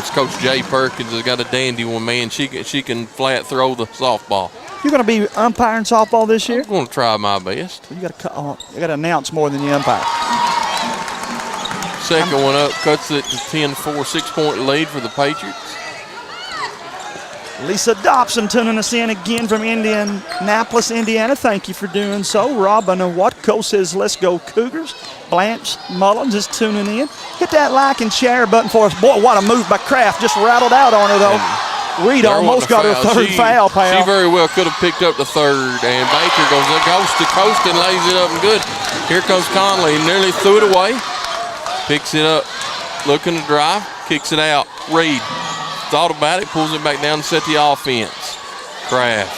It's Coach Jay Perkins has got a dandy one, man. She can flat throw the softball. You're going to be umpiring softball this year? I'm going to try my best. You got to announce more than you umpire. Second one up, cuts it to 10-4, 6-point lead for the Patriots. Lisa Dobson tuning us in again from Indianapolis, Indiana. Thank you for doing so. Robin Watco says, let's go Cougars. Blanche Mullins is tuning in. Hit that like and share button for us. Boy, what a move by Kraft. Just rattled out on her, though. Reed almost got her third foul, pal. She very well could have picked up the third, and Baker goes coast to coast and lays it up and good. Here comes Conley, nearly threw it away. Picks it up, looking to drive, kicks it out. Reed thought about it, pulls it back down to set the offense. Kraft,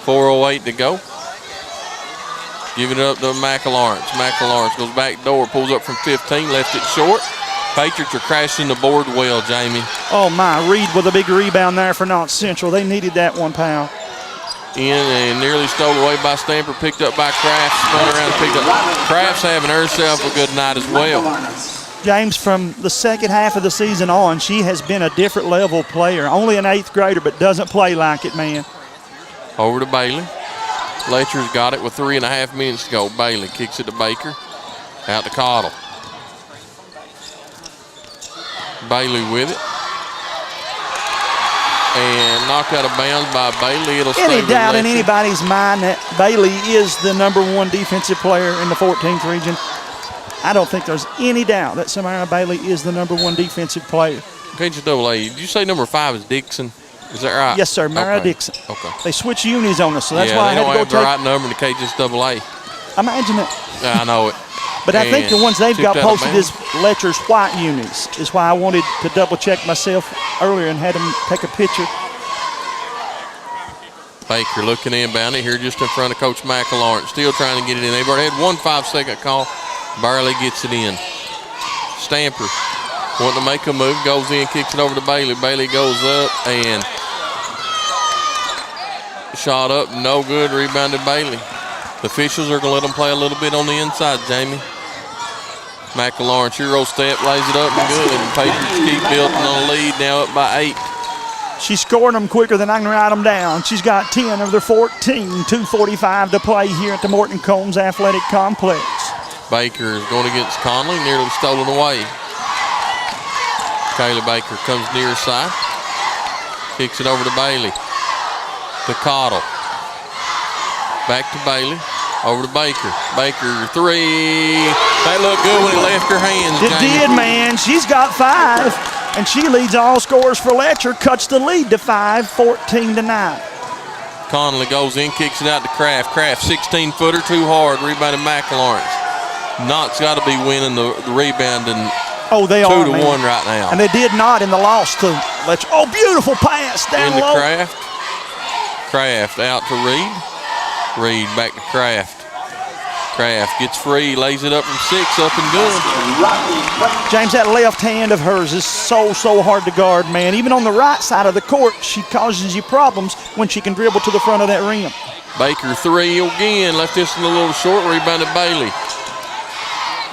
4:08 to go. Giving it up to McElaurin. McElaurin goes back door, pulls up from 15, left it short. Patriots are crashing the board well, Jamie. Oh, my. Reed with a big rebound there for Knott Central. They needed that one, pal. In and nearly stole away by Stamper, picked up by Kraft, spun around and picked up. Kraft's having herself a good night as well. James, from the second half of the season on, she has been a different level player. Only an 8th grader, but doesn't play like it, man. Over to Bailey. Letcher's got it with 3.5 minutes to go. Bailey kicks it to Baker. Out to Cottle. Bailey with it. And knocked out of bounds by Bailey. It'll stay Any with doubt in Letcher. anybody's mind that Bailey is the #1 defensive player in the 14th region? I don't think there's any doubt that Samara Bailey is the #1 defensive player. KCAA, did you say number 5 is Dixon? Is that right? Yes, sir, Mara Okay. Dixon. Okay. They switch unis on us, so that's yeah, why I they had don't to go have the take. right number in the KCAA. Imagine it. Yeah, I know it. But I think the ones they've got tipped out of posted bounds. is Letcher's white unis. Is why I wanted to double check myself earlier and had them take a picture. Baker looking inbound it here just in front of Coach McElaurin. Still trying to get it in. They've already had one 5-second call. Barley gets it in. Stamper wanting to make a move, goes in, kicks it over to Bailey. Bailey goes up and shot up, no good, rebounded Bailey. The officials are going to let them play a little bit on the inside, Jamie. McLaurin, Euro step, lays it up and good. And Patriots keep building on a lead, now up by 8. She's scoring them quicker than I can write them down. She's got 10 of their 14, 2:45 to play here at the Morton Combs Athletic Complex. Baker is going against Conley, nearly stolen away. Kayla Baker comes near side, kicks it over to Bailey. To Cottle. Back to Bailey. Over to Baker. Baker, 3. That looked good when it left her hands. It did, man. She's got 5, and she leads all scorers for Letcher, cuts the lead to 5, 14-9. Conley goes in, kicks it out to Kraft. Kraft, 16-footer, too hard. Rebounded McLaurin. Knott's got to be winning the rebound, and they 2-1 right now. And they did not in the loss to Letcher. Oh, beautiful pass down into low. Kraft. Kraft out to Reed. Reed back to Kraft. Kraft gets free, lays it up from 6, up and good. James, that left hand of hers is so hard to guard, man. Even on the right side of the court, she causes you problems when she can dribble to the front of that rim. Baker, 3 again, left this one a little short, rebounded Bailey.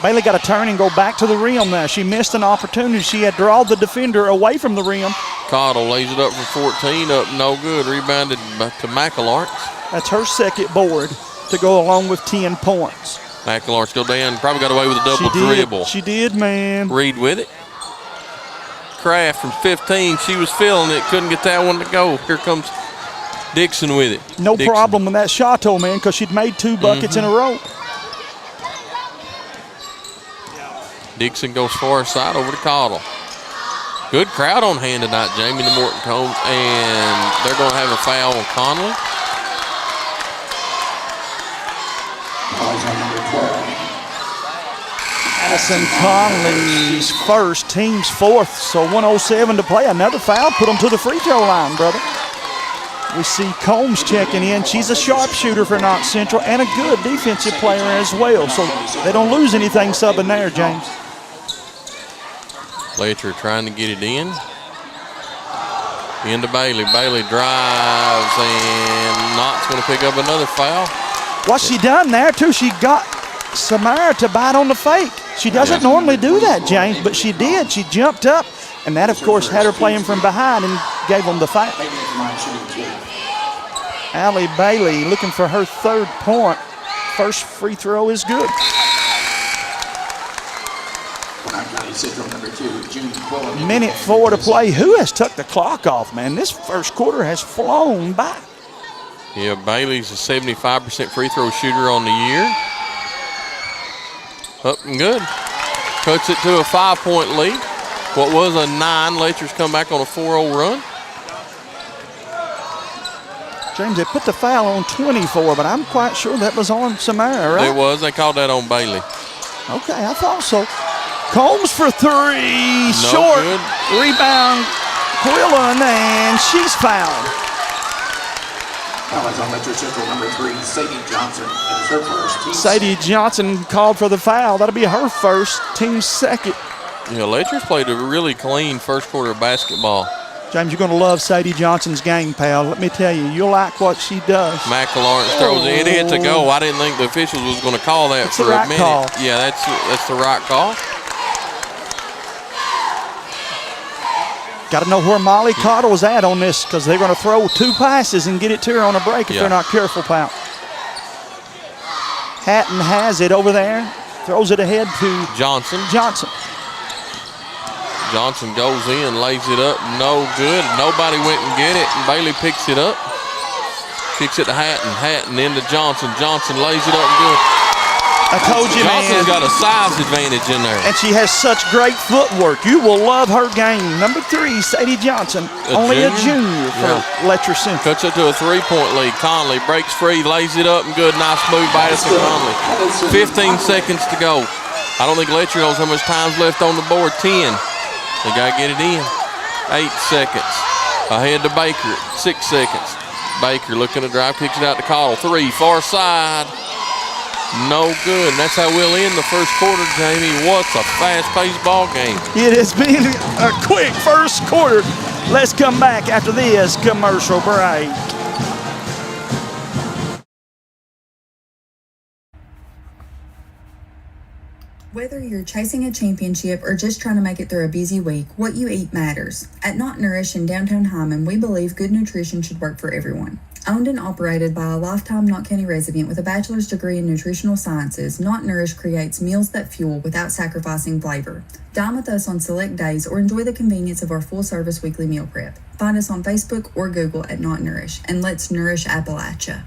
Bailey got to turn and go back to the rim there. She missed an opportunity. She had drawn the defender away from the rim. Cottle lays it up for 14, up no good, rebounded to McLaurin. That's her second board to go along with 10 points. McLaurin go down, probably got away with a double dribble. She did, man. Reed with it. Kraft from 15, she was feeling it, couldn't get that one to go. Here comes Dixon with it. No problem with that shot, though, man, because she'd made 2 buckets in a row. Dixon goes far side over to Cottle. Good crowd on hand tonight, Jamie, the Morton Combs, and they're going to have a foul on Conley. Addison Conley's first, team's 4th, so 1:07 to play. Another foul, put them to the free throw line, brother. We see Combs checking in. She's a sharpshooter for Knott Central and a good defensive player as well, so they don't lose anything subbing there, James. Letcher trying to get it in. Into Bailey. Bailey drives, and Knott's going to pick up another foul. What she done there, too, she got Samara to bite on the fake. She doesn't normally do that, James, but she did. She jumped up, and that, of course, had her playing from behind and gave them the foul. Allie Bailey looking for her 3rd point. First free throw is good. Minute 4 to play. Who has took the clock off, man? This first quarter has flown by. Yeah, Bailey's a 75% free throw shooter on the year. Up and good. Cuts it to a 5-point lead. What was a 9, Letcher's come back on a 4-0 run. James, they put the foul on 24, but I'm quite sure that was on Samara, right? It was. They called that on Bailey. Okay, I thought so. Combs for 3, no short. Good. Rebound, Quillen, and she's fouled. Foul is on Letcher Central, number 3, Sadie Johnson. It is her first. Sadie Johnson called for the foul. That'll be her first, team's 2nd. Yeah, Letcher's played a really clean first quarter of basketball. James, you're going to love Sadie Johnson's game, pal. Let me tell you, you'll like what she does. McLaurin throws it. It hits a go. I didn't think the officials was going to call that it's for the right a minute. Call. Yeah, that's the right call. Got to know where Molly Cottle was at on this because they're going to throw 2 passes and get it to her on a break if they're not careful, pal. Hatton has it over there. Throws it ahead to Johnson. Johnson goes in, lays it up, no good. Nobody went and get it, and Bailey picks it up. Kicks it to Hatton. Hatton into Johnson. Johnson lays it up and good. I told you, Johnson's man. got a size advantage in there. And she has such great footwork. You will love her game. Number 3, Sadie Johnson. Only a junior for Letcher Central. Cuts it to a 3-point lead. Conley breaks free, lays it up and good. Nice move by Addison Conley. 15 seconds to go. I don't think Letcher knows how much time's left on the board. 10. They got to get it in. 8 seconds. Ahead to Baker. 6 seconds. Baker looking to drive, kicks it out to Cottle. 3, far side. No good. And that's how we'll end the first quarter, Jamie. What's a fast-paced ball game. It has been a quick first quarter. Let's come back after this commercial break. Whether you're chasing a championship or just trying to make it through a busy week, what you eat matters. At Knott Nourish in downtown Hyman, we believe good nutrition should work for everyone. Owned and operated by a lifetime Knott County resident with a bachelor's degree in nutritional sciences, Knott Nourish creates meals that fuel without sacrificing flavor. Dine with us on select days or enjoy the convenience of our full-service weekly meal prep. Find us on Facebook or Google at Knott Nourish, and let's nourish Appalachia.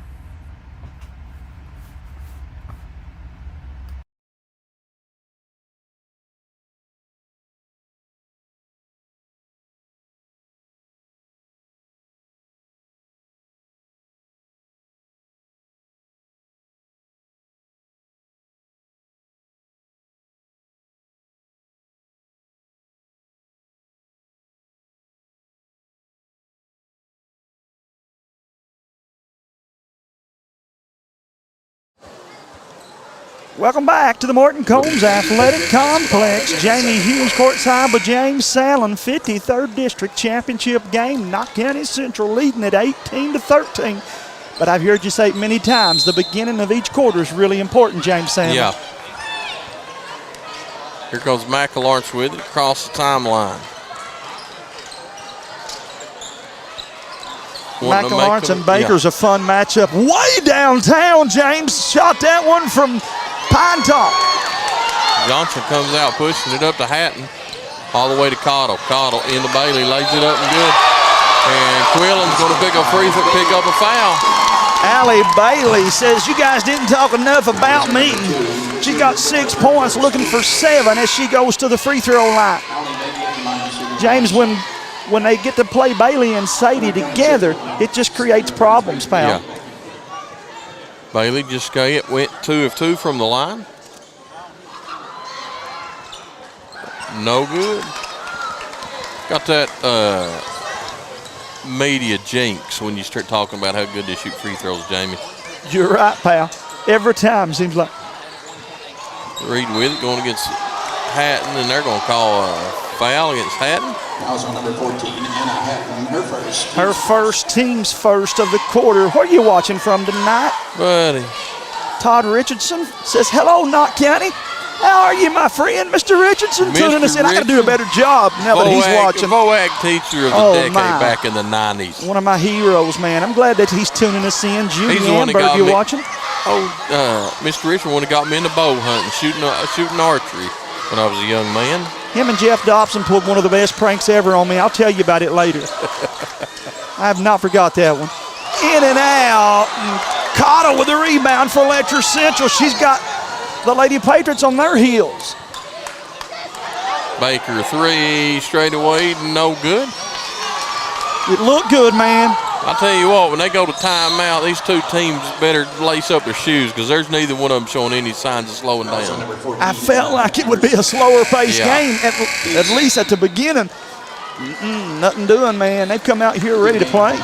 Welcome back to the Morton Combs Athletic Complex. Jamie Hughes courtside with James Sallin, 53rd District Championship game. Knott County Central leading at 18-13. But I've heard you say it many times, the beginning of each quarter is really important, James Sallin. Yeah. Here goes McElawrence with it across the timeline. McElawrence and Baker's a fun matchup. Way downtown, James shot that one from Pine Top. Johnson comes out pushing it up to Hatton, all the way to Cottle. Cottle into Bailey, lays it up and good. And Quillen's going to pick up a foul. Allie Bailey says, you guys didn't talk enough about me. She got 6 points, looking for 7 as she goes to the free throw line. James, when they get to play Bailey and Sadie together, it just creates problems, pal. Yeah. Bailey just went 2 of 2 from the line. No good. Got that media jinx when you start talking about how good they shoot free throws, Jamie. You're right, pal. Every time seems like. Reed with it, going against Hatton, and they're going to call a foul against Hatton. Fouls on number 14, Anna Hatton, her first. Her first, team's first of the quarter. Where are you watching from tonight? Buddy. Todd Richardson says, hello, Knott County. How are you, my friend? Mr. Richardson tuning us in. I got to do a better job now that he's watching. VOAG teacher of the decade back in the 90s. One of my heroes, man. I'm glad that he's tuning us in. Judy He's the one that Amberg, got you me. watching? Mr. Richardson one that got me into bow hunting, shooting archery when I was a young man. Him and Jeff Dobson pulled one of the best pranks ever on me. I'll tell you about it later. I have not forgot that one. In and out. Cottle with the rebound for Letcher Central. She's got the Lady Patriots on their heels. Baker 3 straight away, no good. It looked good, man. I'll tell you what, when they go to timeout, these two teams better lace up their shoes because there's neither one of them showing any signs of slowing down. I felt like it would be a slower paced game, at least at the beginning. Nothing doing, man. They've come out here ready to play.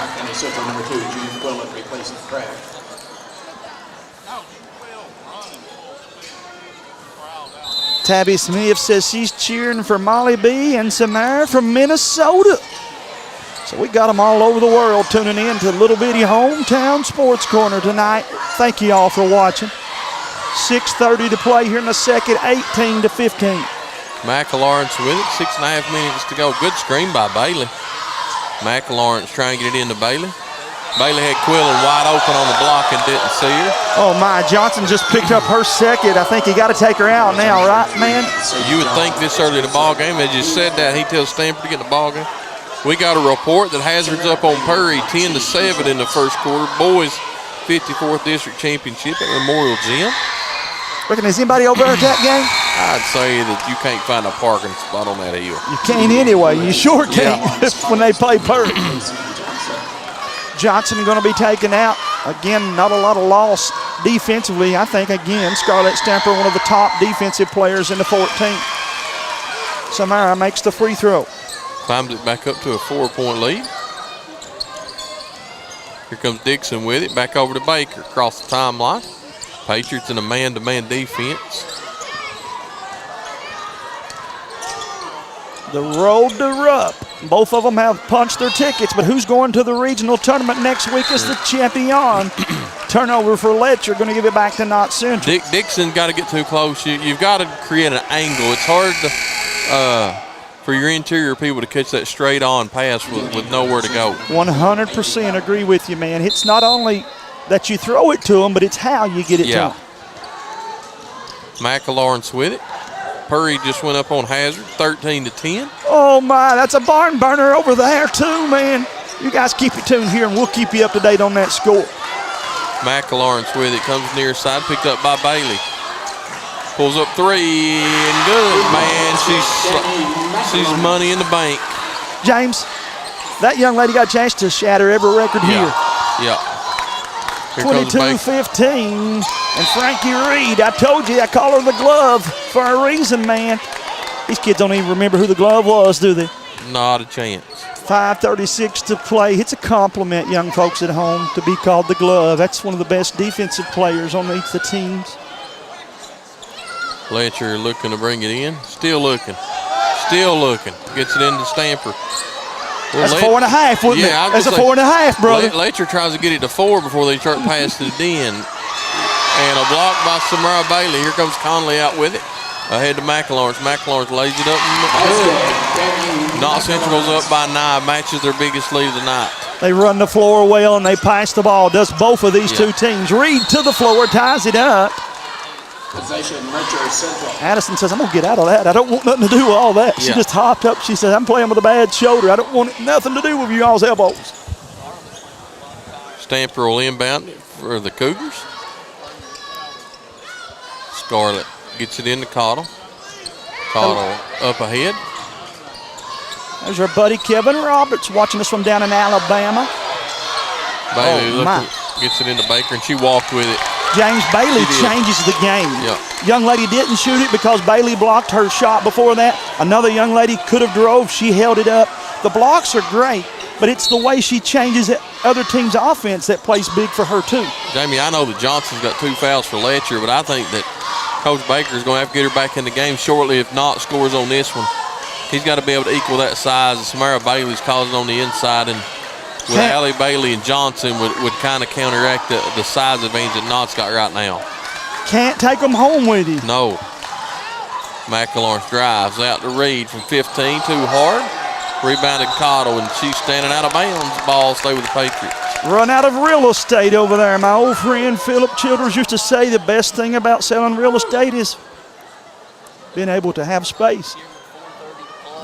Tabby Smith says she's cheering for Molly B and Samara from Minnesota. So we got them all over the world tuning in to Little Bitty Hometown Sports Corner tonight. Thank you all for watching. 6:30 to play here in the second, 18-15. McElawrence with it, 6.5 minutes to go. Good screen by Bailey. McElawrence trying to get it into Bailey. Bailey had Quillen wide open on the block and didn't see her. Oh my, Johnson just picked up her second. I think he got to take her out now, right, man? You would think this early in the ball game, as you said that, he tells Stanford to get in the ball game. We got a report that Hazard's up on Perry 10-7 in the first quarter. Boys 54th District Championship at Memorial Gym. Reckon there's anybody over there at that game? I'd say that you can't find a parking spot on that hill. You can't anyway. You sure can't when they play Perry. Johnson going to be taken out. Again, not a lot of loss defensively. I think, again, Scarlett Stamper, one of the top defensive players in the 14th. Samara makes the free throw. Climbs it back up to a 4-point lead. Here comes Dixon with it. Back over to Baker. Across the timeline. Patriots in a man-to-man defense. The road to Rupp. Both of them have punched their tickets, but who's going to the regional tournament next week is the champion. Turnover for Letcher, going to give it back to Knott Central. Dixon got to get too close. You've got to create an angle. It's hard to, for your interior people to catch that straight-on pass with nowhere to go. 100% agree with you, man. It's not only that you throw it to them, but it's how you get it to them. McElawrence with it. Purry just went up on Hazard, 13-10. Oh, my, that's a barn burner over there, too, man. You guys keep it tuned here, and we'll keep you up to date on that score. McElawrence with it, comes near side, picked up by Bailey. Pulls up three, and good, man. She's money in the bank. James, that young lady got a chance to shatter every record here. Yeah. 22-15, and Frankie Reed, I told you, I call her the glove for a reason, man. These kids don't even remember who the glove was, do they? Not a chance. 5:36 to play. It's a compliment, young folks at home, to be called the glove. That's one of the best defensive players on each of the teams. Letcher looking to bring it in. Still looking. Gets it into Stamper. Well, that's 4.5, wasn't it? That's a 4.5, brother. Letcher tries to get it to 4 before they start passing it in. And a block by Samara Bailey. Here comes Conley out with it. Ahead to McElawrence. McElawrence lays it up. Knott Central goes up by 9. Matches their biggest lead of the night. They run the floor well and they pass the ball. Does both of these two teams. Reed to the floor, ties it up. Possession, Letcher Central. Addison says, I'm going to get out of that. I don't want nothing to do with all that. She just hopped up. She said, I'm playing with a bad shoulder. I don't want nothing to do with you all's elbows. Stamper will inbound for the Cougars. Scarlett gets it into Cottle. Cottle up ahead. There's our buddy Kevin Roberts watching us from down in Alabama. Bailey gets it into Baker, and she walked with it. James Bailey changes the game. Young lady didn't shoot it because Bailey blocked her shot before that. Another young lady could have drove. She held it up. The blocks are great, but it's the way she changes other teams' offense that plays big for her, too. Jamie, I know that Johnson's got 2 fouls for Letcher, but I think that Coach Baker's going to have to get her back in the game shortly if Knott scores on this one. He's got to be able to equal that size. And Samara Bailey's causing on the inside, and with Allie Bailey and Johnson would kind of counteract the size advantage that Knott's got right now. Can't take them home with you. No. McElawrence drives out to Reed from 15, too hard. Rebounded Cottle, and she's standing out of bounds. Ball stay with the Patriots. Run out of real estate over there. My old friend Philip Childers used to say the best thing about selling real estate is being able to have space.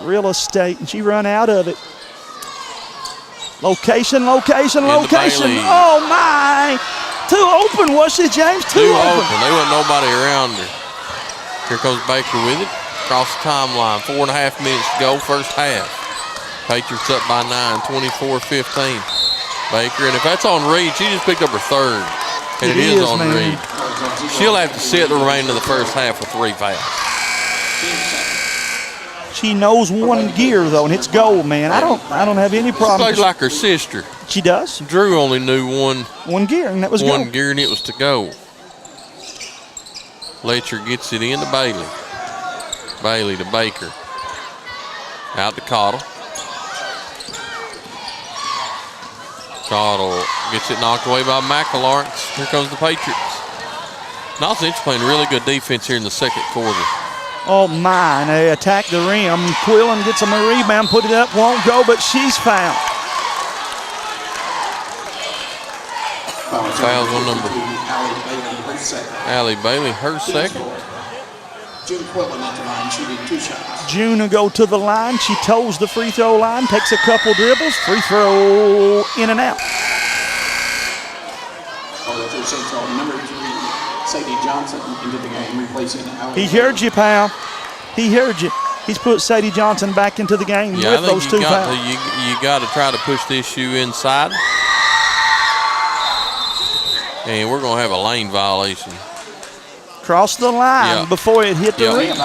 Real estate, and she run out of it. Location. Oh, my. Too open, was she, James? Too open. There wasn't nobody around her. Here comes Baker with it. Across the timeline. 4.5 minutes to go, first half. Patriots up by 9, 24-15. Baker, and if that's on Reed, she just picked up her third. And it is on Reed. She'll have to sit the remainder of the first half with 3 fouls. She knows one gear though, and it's gold, man. I don't have any problem. She plays like her sister. She does. Drew only knew one gear, and that was one gear, and it was to go. Letcher gets it into Bailey. Bailey to Baker. Out to Cottle. Cottle gets it knocked away by McElawrence. Here comes the Patriots. Knott Central playing really good defense here in the second quarter. Oh, my, and they attack the rim. Quillen gets him a rebound, put it up, won't go, but she's fouled. Fouls on number. Allie Bailey, her second. June Quillen at the line, shooting 2 shots. June will go to the line. She toes the free throw line, takes a couple dribbles, free throw in and out. Central, number 3, Sadie Johnson into the game, replacing Allie. He heard you, pal. He heard you. He's put Sadie Johnson back into the game with those 2 fouls. You got to try to push this issue inside. And we're going to have a lane violation. Cross the line before it hit the rim.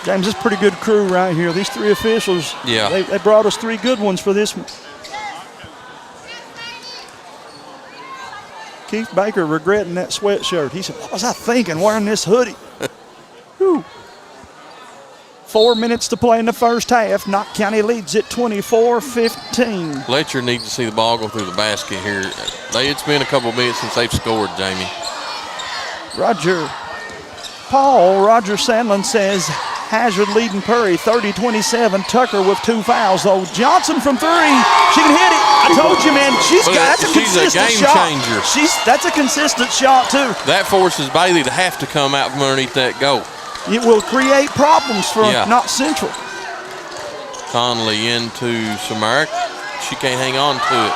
James, this is a pretty good crew right here. These 3 officials, they brought us 3 good ones for this one. Keith Baker regretting that sweatshirt. He said, what was I thinking wearing this hoodie? Whew. 4 minutes to play in the first half. Knott County leads it 24-15. Letcher needs to see the ball go through the basket here. It's been a couple minutes since they've scored, Jamie. Roger Sandlin says Hazard leading Perry 30-27. Tucker with 2 fouls, though. Johnson from 3. She can hit it. I told you, man. She's a consistent game shot. changer. That's a consistent shot, too. That forces Bailey to have to come out from underneath that goal. It will create problems for Knott Central. Conley into Samara. She can't hang on to it.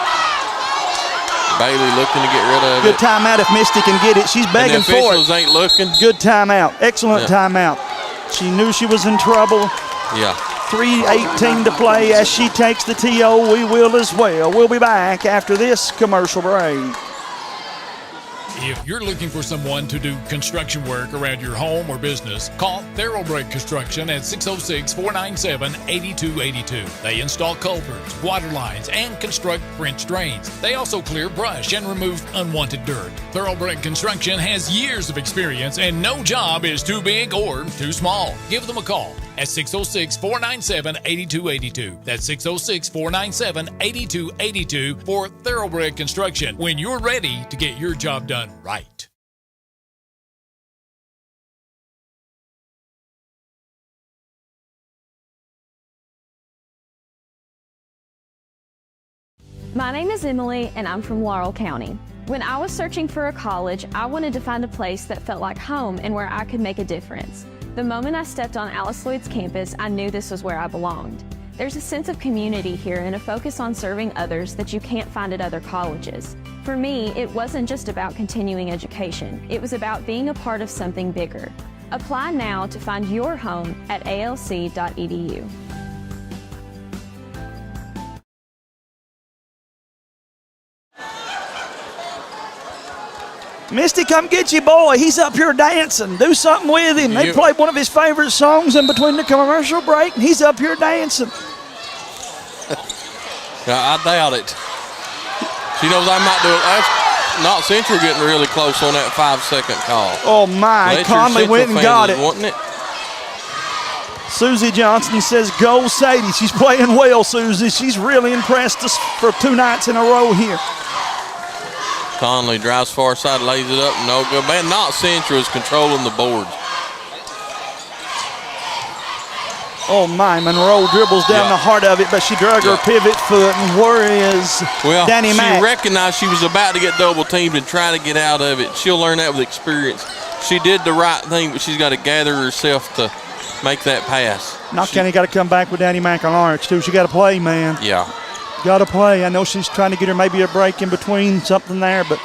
Bailey looking to get rid of it. Good timeout if Misty can get it. She's begging for it. The officials ain't looking. Good timeout. Excellent timeout. She knew she was in trouble. Yeah. 3:18 to play as she takes the TO. We will as well. We'll be back after this commercial break. If you're looking for someone to do construction work around your home or business, call Thoroughbred Construction at 606-497-8282. They install culverts, water lines, and construct French drains. They also clear brush and remove unwanted dirt. Thoroughbred Construction has years of experience, and no job is too big or too small. Give them a call at 606-497-8282. That's 606-497-8282 for Thoroughbred Construction when you're ready to get your job done right. My name is Emily, and I'm from Laurel County. When I was searching for a college, I wanted to find a place that felt like home and where I could make a difference. The moment I stepped on Alice Lloyd's campus, I knew this was where I belonged. There's a sense of community here and a focus on serving others that you can't find at other colleges. For me, it wasn't just about continuing education. It was about being a part of something bigger. Apply now to find your home at alc.edu. Misty, come get your boy. He's up here dancing. Do something with him. They played one of his favorite songs in between the commercial break, and he's up here dancing. I doubt it. She knows I might do it. That's Knott Central getting really close on that 5-second call. Oh, my. Letcher Conley Central went and got it. Wanting it. Susie Johnson says, go Sadie. She's playing well, Susie. She's really impressed us for 2 nights in a row here. Conley drives far side, lays it up, no good. Man, Knott Central is controlling the boards. Oh, my. Monroe dribbles down the heart of it, but she drug her pivot foot. And where is Danny Mack? She recognized she was about to get double teamed and try to get out of it. She'll learn that with experience. She did the right thing, but she's got to gather herself to make that pass. Knott County got to come back with Danny Mack on Lawrence, too. She got to play, man. Yeah. Got to play. I know she's trying to get her maybe a break in between, something there, but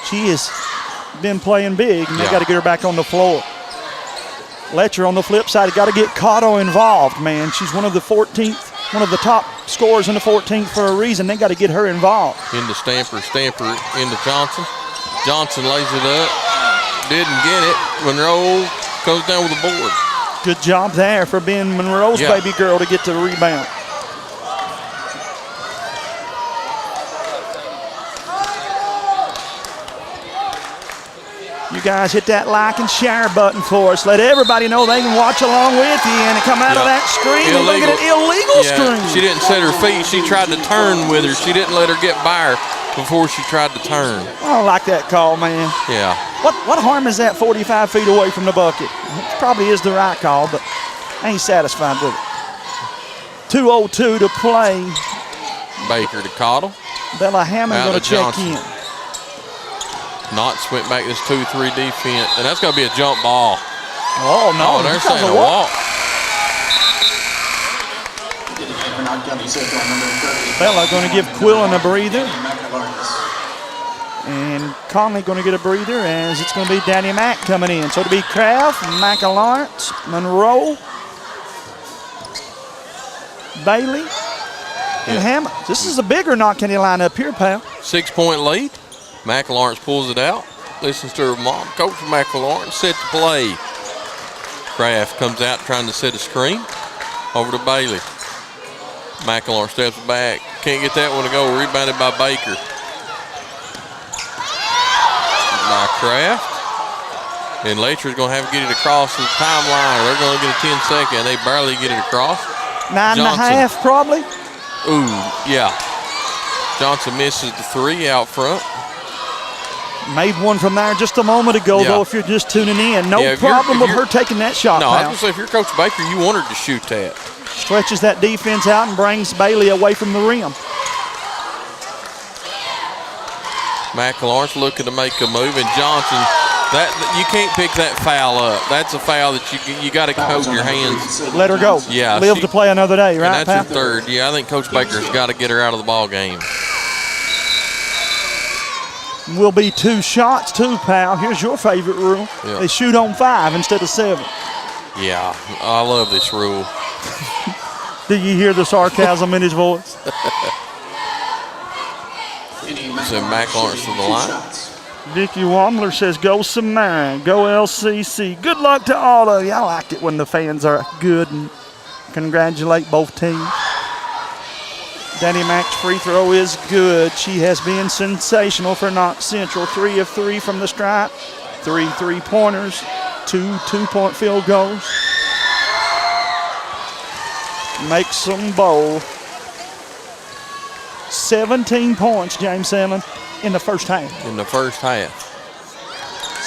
she has been playing big, and they got to get her back on the floor. Letcher on the flip side, got to get Cotto involved, man. She's one of the 14th, one of the top scorers in the 14th for a reason. They got to get her involved. Into Stamper into Johnson. Johnson lays it up. Didn't get it. Monroe goes down with the board. Good job there for being Monroe's baby girl to get to the rebound. You guys hit that like and share button for us. Let everybody know they can watch along with you and come out of that screen and look at an illegal screen. She didn't set her feet. She tried to turn with her. She didn't let her get by her before she tried to turn. I don't like that call, man. Yeah. What harm is that 45 feet away from the bucket? It probably is the right call, but I ain't satisfied with it. 2:02 to play. Baker to Cottle. Bella Hammond going to check in. Knott went back this 2-3 defense, and that's going to be a jump ball. Oh, no. They're saying a walk. Bella going to give Quillen a breather. And Conley going to get a breather as it's going to be Danny Mack coming in. So it'll be Kraft, McAlawrence, Monroe, Bailey, and Hammond. This is a bigger Knott County lineup here, pal. 6-point lead. McAlawrence pulls it out. Listens to her mom. Coach McAlawrence set the play. Kraft comes out trying to set a screen. Over to Bailey. McAlawrence steps back. Can't get that one to go. Rebounded by Baker. by Kraft. And Letcher's going to have to get it across the timeline. They're going to get a 10-second. They barely get it across. 9.5 probably. Ooh, yeah. Johnson misses the 3 out front. Made one from there just a moment ago, though, if you're just tuning in. No problem with her taking that shot. No, I was going to say, if you're Coach Baker, you want her to shoot that. Stretches that defense out and brings Bailey away from the rim. McElawrence looking to make a move, and Johnson, that you can't pick that foul up. That's a foul that you got to hold your hands. Let her go. Yeah, live to play another day, right? And that's her third. Yeah, I think Coach Baker's got to get her out of the ball game. Will be 2 shots too, pal. Here's your favorite rule. Yeah. They shoot on 5 instead of 7. Yeah, I love this rule. Do you hear the sarcasm in his voice? So McElawrence to the line. Dickie Wambler says, go Samara, go LCC. Good luck to all of you. I liked it when the fans are good and congratulate both teams. Danny Mack's free throw is good. She has been sensational for Knott Central. 3 of 3 from the stripe, 3 3-pointers, 2 2-point field goals. Makes them bowl. 17 points, James Salmon, in the first half. In the first half.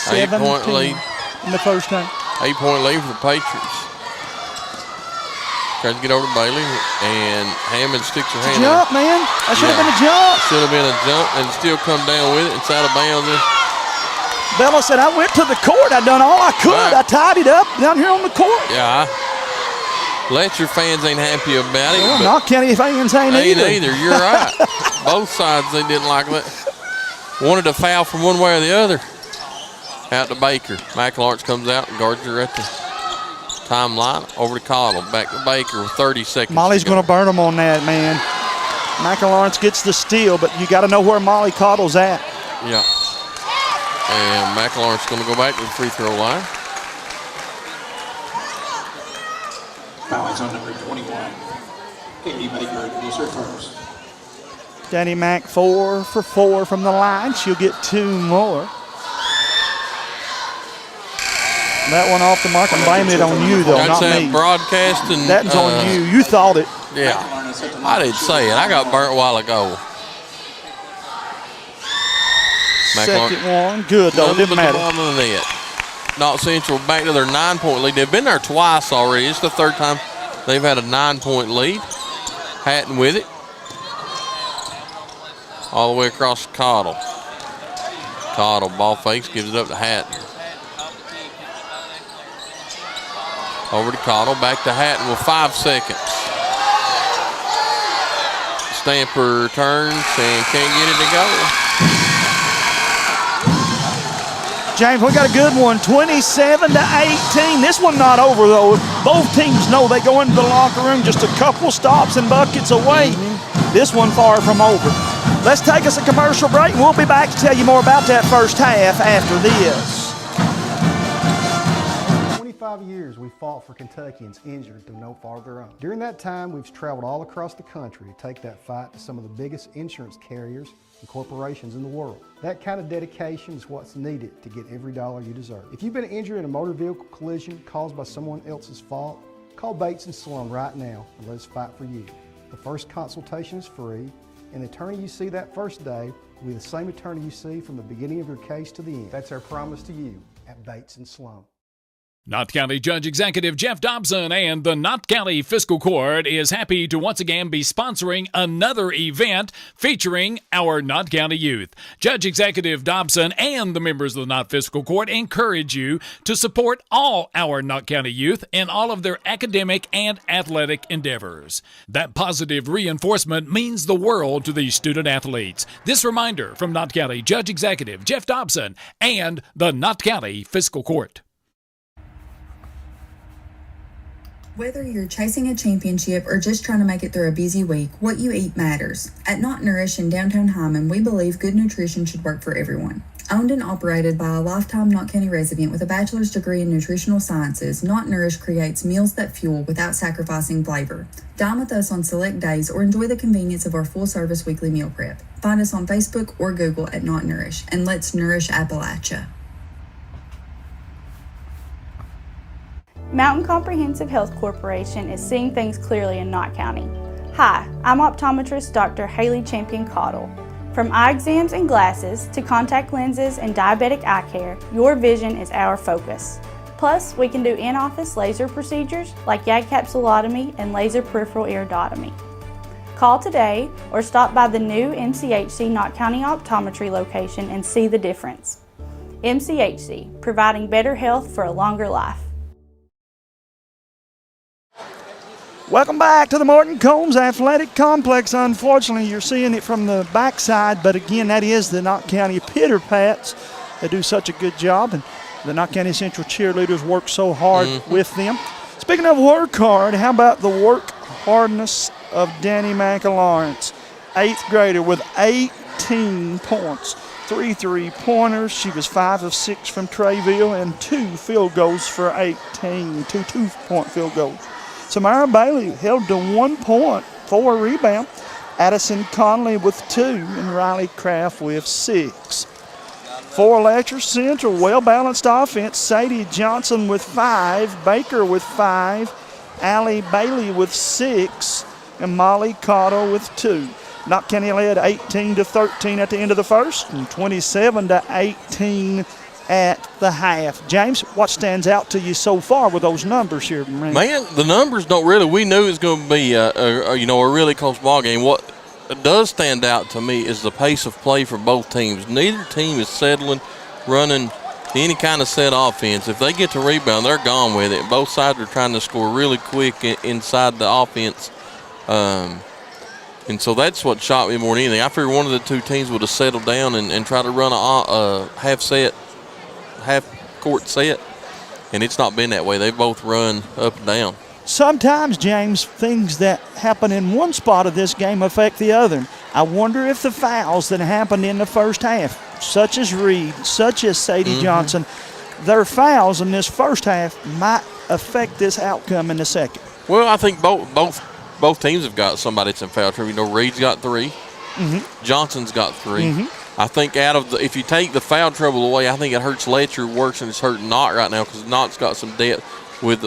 8-point lead. In the first half. 8-point lead for the Patriots. Tries to get over to Bailey, and Hammond sticks her hand Jump, man. That should have been a jump. Should have been a jump, and still come down with it. It's out of bounds. Bella said, I went to the court. I done all I could. Right. I tied it up down here on the court. Yeah. Letcher fans ain't happy about it. Well, Knott County fans ain't either. You're right. Both sides, they didn't like that. Wanted a foul from one way or the other. Out to Baker. McElawrence comes out and guards her at the timeline. Over to Cottle. Back to Baker with 30 seconds. Molly's going to burn them on that, man. McElawrence gets the steal, but you got to know where Molly Cottle's at. Yeah. And McElawrence going to go back to the free throw line. Foul is on number 21. Katie Baker is her first. Danny Mack 4 for 4 from the line. She'll get 2 more. That one off the mark. I'm blaming it on you, though, That's not that me. broadcasting. That's on you. You thought it. Yeah. I didn't say it. I got burnt a while ago. Second one. Good, though. Didn't matter. Bottom of the net. Knott Central back to their 9-point lead. They've been there twice already. It's the third time they've had a 9-point lead. Hatton with it. All the way across to Cottle. Cottle, ball fakes, gives it up to Hatton. Over to Cottle, back to Hatton with 5 seconds. Stamper turns and can't get it to go. James, we got a good one, 27-18. This one not over, though. Both teams know they go into the locker room just a couple stops and buckets away. This one far from over. Let's take us a commercial break, and we'll be back to tell you more about that first half after this. 25 years we fought for Kentuckians injured through no fault of their own. During that time, we've traveled all across the country to take that fight to some of the biggest insurance carriers and corporations in the world. That kind of dedication is what's needed to get every dollar you deserve. If you've been injured in a motor vehicle collision caused by someone else's fault, call Bates & Sloan right now and let us fight for you. The first consultation is free, and the attorney you see that first day will be the same attorney you see from the beginning of your case to the end. That's our promise to you at Bates & Sloan. Knott County Judge Executive Jeff Dobson and the Knott County Fiscal Court is happy to once again be sponsoring another event featuring our Knott County youth. Judge Executive Dobson and the members of the Knott Fiscal Court encourage you to support all our Knott County youth in all of their academic and athletic endeavors. That positive reinforcement means the world to these student athletes. This reminder from Knott County Judge Executive Jeff Dobson and the Knott County Fiscal Court. Whether you're chasing a championship or just trying to make it through a busy week, what you eat matters. At Knott Nourish in downtown Hyman, we believe good nutrition should work for everyone. Owned and operated by a lifetime Knott County resident with a bachelor's degree in nutritional sciences, Knott Nourish creates meals that fuel without sacrificing flavor. Dine with us on select days or enjoy the convenience of our full-service weekly meal prep. Find us on Facebook or Google at Knott Nourish, and let's nourish Appalachia. Mountain Comprehensive Health Corporation is seeing things clearly in Knott County. Hi, I'm optometrist Dr. Haley Champion Cottle. From eye exams and glasses to contact lenses and diabetic eye care, your vision is our focus. Plus, we can do in-office laser procedures like YAG capsulotomy and laser peripheral iridotomy. Call today or stop by the new MCHC Knott County Optometry location and see the difference. MCHC, providing better health for a longer life. Welcome back to the Morton Combs Athletic Complex. Unfortunately, you're seeing it from the backside, but again, that is the Knott County Pitter Pats. They do such a good job, and the Knott County Central cheerleaders work so hard with them. Speaking of work hard, how about the work hardness of Danny McLawrence, 8th grader with 18 points, 3 3-pointers. She was 5 of 6 from Trayville and 2 field goals for 18, 2 2-point field goals. Samara Bailey held to 1 point, 4 rebound. Addison Conley with 2 and Riley Kraft with 6. For Letcher Central, well-balanced offense. Sadie Johnson with 5, Baker with 5, Allie Bailey with 6, and Molly Cotto with 2. Knott County led 18-13 at the end of the first and 27-18 at the half. James, what stands out to you so far with those numbers here? Man, the numbers don't really. We knew it was going to be a really close ball game. What does stand out to me is the pace of play for both teams. Neither team is settling, running any kind of set offense. If they get to rebound, they're gone with it. Both sides are trying to score really quick inside the offense. And so that's what shocked me more than anything. I figured one of the two teams would have settled down and try to run a half-court set, and it's not been that way. They've both run up and down. Sometimes, James, things that happen in one spot of this game affect the other. I wonder if the fouls that happened in the first half, such as Reed, such as Sadie Johnson, their fouls in this first half might affect this outcome in the second. Well, I think both teams have got somebody that's in foul trouble. Reed's got 3. Johnson's got 3. I think if you take the foul trouble away, I think it hurts Letcher worse than it's hurting Knott right now, because Knott's got some depth with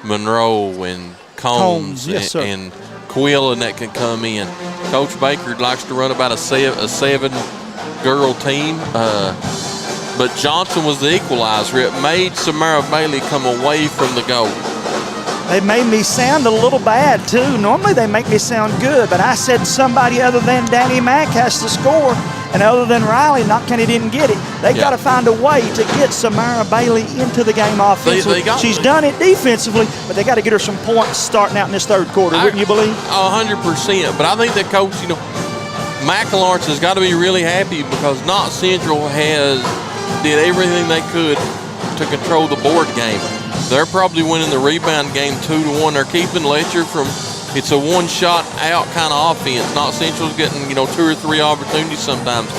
Monroe and Combs yes, and Quillen that can come in. Coach Baker likes to run about a 7-girl team, but Johnson was the equalizer. It made Samara Bailey come away from the goal. They made me sound a little bad, too. Normally they make me sound good, but I said somebody other than Danny Mack has to score, and other than Riley, Knott County didn't get it. They got to find a way to get Samara Bailey into the game offensively. She's done it defensively, but they got to get her some points starting out in this third quarter, wouldn't you believe? 100%. But I think that Coach, McLawrence has got to be really happy, because Knott Central did everything they could to control the board game. They're probably winning the rebound game 2-1. They're keeping Letcher from. It's a one-shot out kind of offense. Knott Central's getting 2 or 3 opportunities sometimes,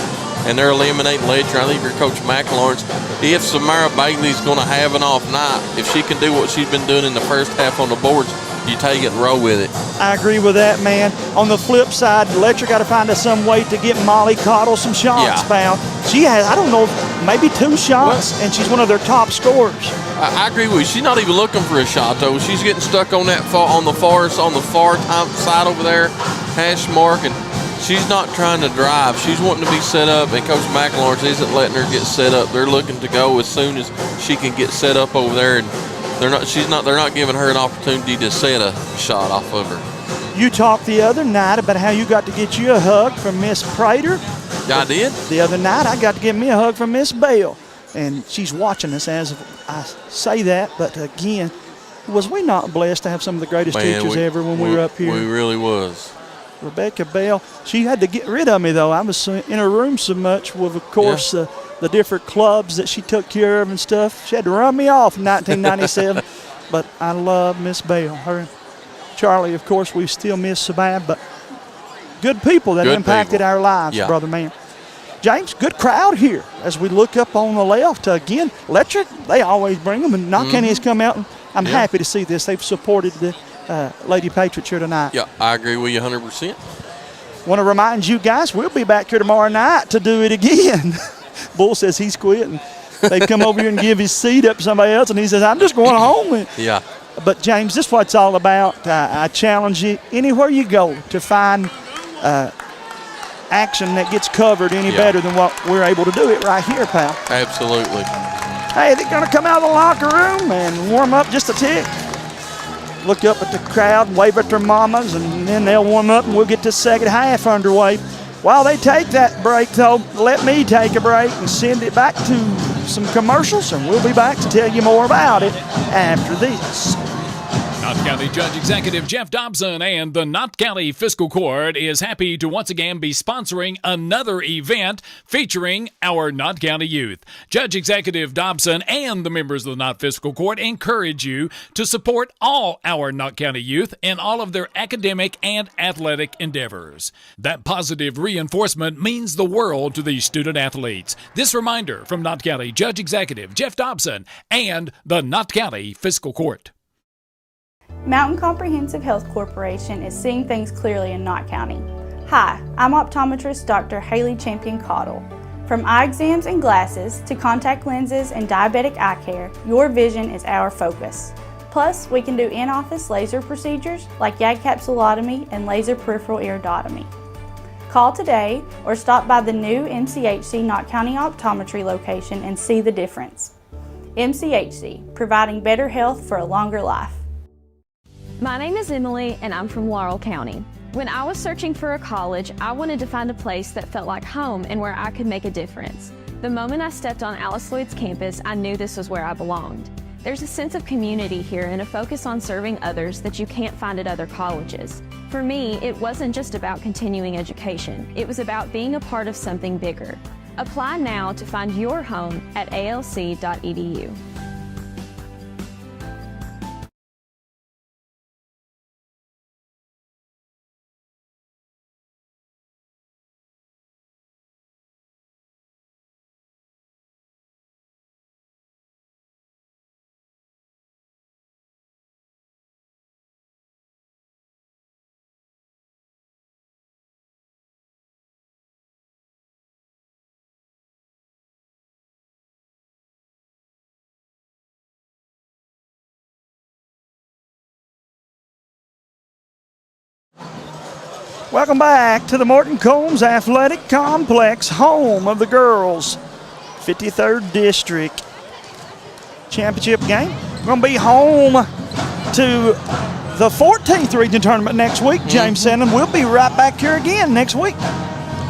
and they're eliminating Letcher. I think for Coach McLawrence, if Samara Bailey's going to have an off night, if she can do what she's been doing in the first half on the boards, you take it and roll with it. I agree with that, man. On the flip side, Letcher got to find some way to get Molly Cottle some shots found. She has, I don't know, maybe 2 shots, and she's one of their top scorers. I agree with you. She's not even looking for a shot, though. She's getting stuck on that on the far side over there, hash mark, and she's not trying to drive. She's wanting to be set up, and Coach McLawrence isn't letting her get set up. They're looking to go as soon as she can get set up over there, and they're not giving her an opportunity to set a shot off of her. You talked the other night about how you got to get you a hug from Miss Prater. I did. The other night I got to get me a hug from Miss Bell. And she's watching us as I say that, but again, was we not blessed to have some of the greatest teachers ever when we were up here? We really was. Rebecca Bell, she had to get rid of me, though. I was in her room so much with, of course, the different clubs that she took care of and stuff. She had to run me off in 1997, but I love Miss Bell. Her and Charlie, of course, we still miss so bad, but good people that impacted our lives, brother man. James, good crowd here as we look up on the left. Again, Letcher, they always bring them, and Knott County has come out, and I'm happy to see this. They've supported the Lady Patriots here tonight. Yeah, I agree with you 100%. Want to remind you guys, we'll be back here tomorrow night to do it again. Bull says he's quitting. They come over here and give his seat up to somebody else, and he says, I'm just going home. Yeah. But, James, this is what it's all about. I challenge you anywhere you go to find action that gets covered any better than what we're able to do it right here, pal. Absolutely. Hey, they're going to come out of the locker room and warm up just a tick. Look up at the crowd, wave at their mamas, and then they'll warm up, and we'll get this second half underway. While they take that break, though, let me take a break and send it back to some commercials, and we'll be back to tell you more about it after this. Knott County Judge Executive Jeff Dobson and the Knott County Fiscal Court is happy to once again be sponsoring another event featuring our Knott County youth. Judge Executive Dobson and the members of the Knott Fiscal Court encourage you to support all our Knott County youth in all of their academic and athletic endeavors. That positive reinforcement means the world to these student athletes. This reminder from Knott County Judge Executive Jeff Dobson and the Knott County Fiscal Court. Mountain Comprehensive Health Corporation is seeing things clearly in Knott County. Hi, I'm optometrist Dr. Haley Champion Cottle. From eye exams and glasses to contact lenses and diabetic eye care, your vision is our focus. Plus, we can do in-office laser procedures like YAG capsulotomy and laser peripheral iridotomy. Call today or stop by the new MCHC Knott County Optometry location and see the difference. MCHC, providing better health for a longer life. My name is Emily, and I'm from Laurel County. When I was searching for a college, I wanted to find a place that felt like home and where I could make a difference. The moment I stepped on Alice Lloyd's campus, I knew this was where I belonged. There's a sense of community here and a focus on serving others that you can't find at other colleges. For me, it wasn't just about continuing education. It was about being a part of something bigger. Apply now to find your home at alc.edu. Welcome back to the Morton Combs Athletic Complex, home of the girls' 53rd District Championship game. We're going to be home to the 14th region tournament next week. James Sandlin, we'll be right back here again next week.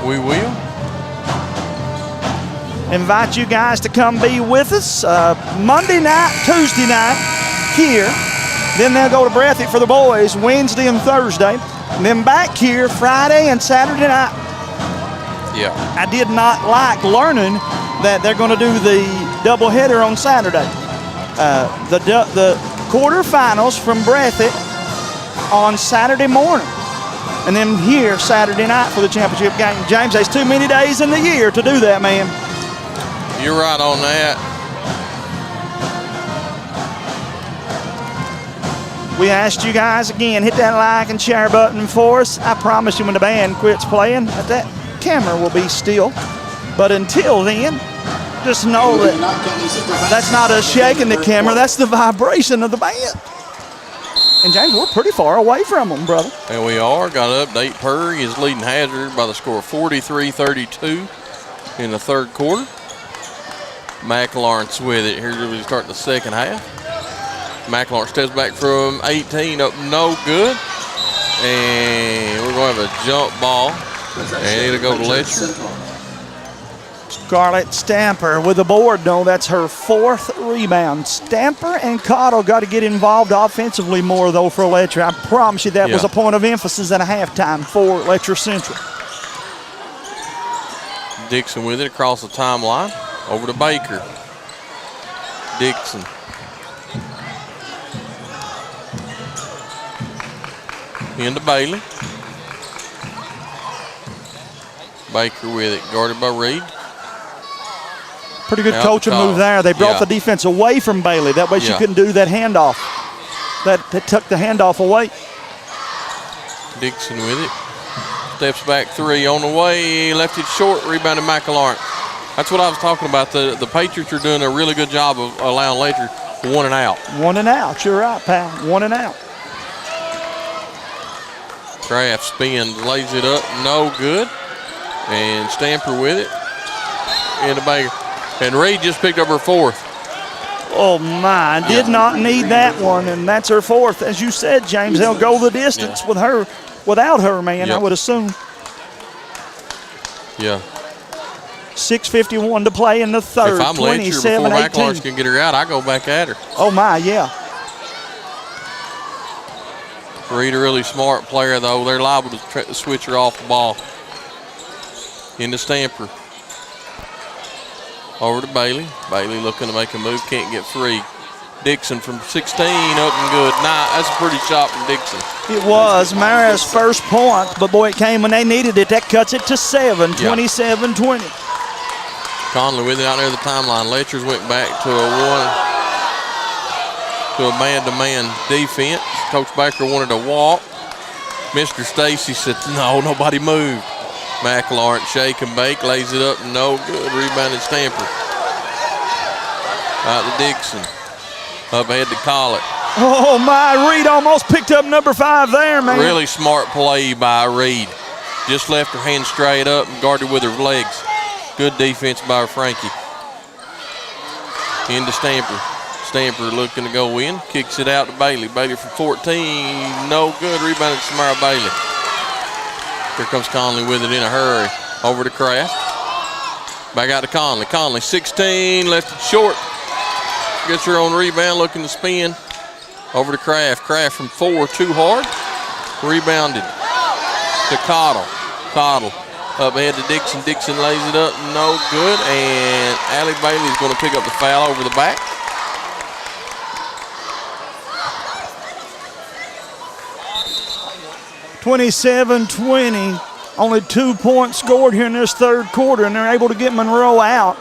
We will. Invite you guys to come be with us Monday night, Tuesday night here. Then they'll go to Breathitt for the boys Wednesday and Thursday. And then back here Friday and Saturday night. Yeah. I did not like learning that they're going to do the doubleheader on Saturday. The quarterfinals from Breathitt on Saturday morning. And then here Saturday night for the championship game. James, there's too many days in the year to do that, man. You're right on that. We asked you guys again, hit that like and share button for us. I promise you when the band quits playing, that camera will be still. But until then, just know that that's not us shaking the camera, that's the vibration of the band. And James, we're pretty far away from them, brother. And we are. Got an update. Purry is leading Hazard by the score of 43-32 in the third quarter. McLaurin's with it. Here's where we start the second half. McLaurin steps back from 18 up no good. And we're going to have a jump ball. And it'll go to Letcher. Scarlett Stamper with the board, though. That's her fourth rebound. Stamper and Cottle got to get involved offensively more, though, for Letcher. I promise you that was a point of emphasis at a halftime for Letcher Central. Dixon with it across the timeline. Over to Baker. Dixon. Into Bailey. Baker with it, guarded by Reed. Pretty good Out coaching the top. move there. They brought Yeah. the defense away from Bailey. That way she Yeah. couldn't do that handoff. That took the handoff away. Dixon with it. Steps back three on the way. Left it short. Rebounded McElaurin. That's what I was talking about. The Patriots are doing a really good job of allowing Letcher 1 and out. 1 and out. You're right, pal. 1 and out. Kraft spins, lays it up. No good. And Stamper with it. In the Baker. And Reed just picked up her 4th. Oh, my. Did not need that one, and that's her 4th. As you said, James, they'll go the distance with her. Without her, man, I Yep. would assume. Yeah. 6:51 to play in the third. If I'm Letcher before 27-18. McElaurin can get her out, I go back at her. Oh, my, yeah. Reed, a really smart player, though. They're liable to switch her off the ball. Into Stamper. Over to Bailey. Bailey looking to make a move, can't get free. Dixon from 16, up and good. Nah, that's a pretty shot from Dixon. It was Mara's first point, but boy, it came when they needed it. That cuts it to 7, Yeah. 27-20. Conley with it out there the timeline. Letchers went back to a man-to-man defense. Coach Baker wanted to walk. Mr. Stacy said, no, nobody moved. McElaurin shake and bake, lays it up, no good. Rebounded Stamper. Out to Dixon. Up ahead to Collett. Oh, my. Reed almost picked up number 5 there, man. Really smart play by Reed. Just left her hand straight up and guarded with her legs. Good defense by Frankie. Into Stamper. Stamper looking to go in. Kicks it out to Bailey. Bailey from 14. No good. Rebounded Samara Bailey. Here comes Conley with it in a hurry. Over to Kraft. Back out to Conley. Conley 16. Left it short. Gets her own rebound. Looking to spin. Over to Kraft. Kraft from 4. Too hard. Rebounded to Cottle. Cottle up ahead to Dixon. Dixon lays it up. No good. And Allie Bailey's going to pick up the foul over the back. (27-20). Only 2 points scored here in this third quarter, and they're able to get Monroe out.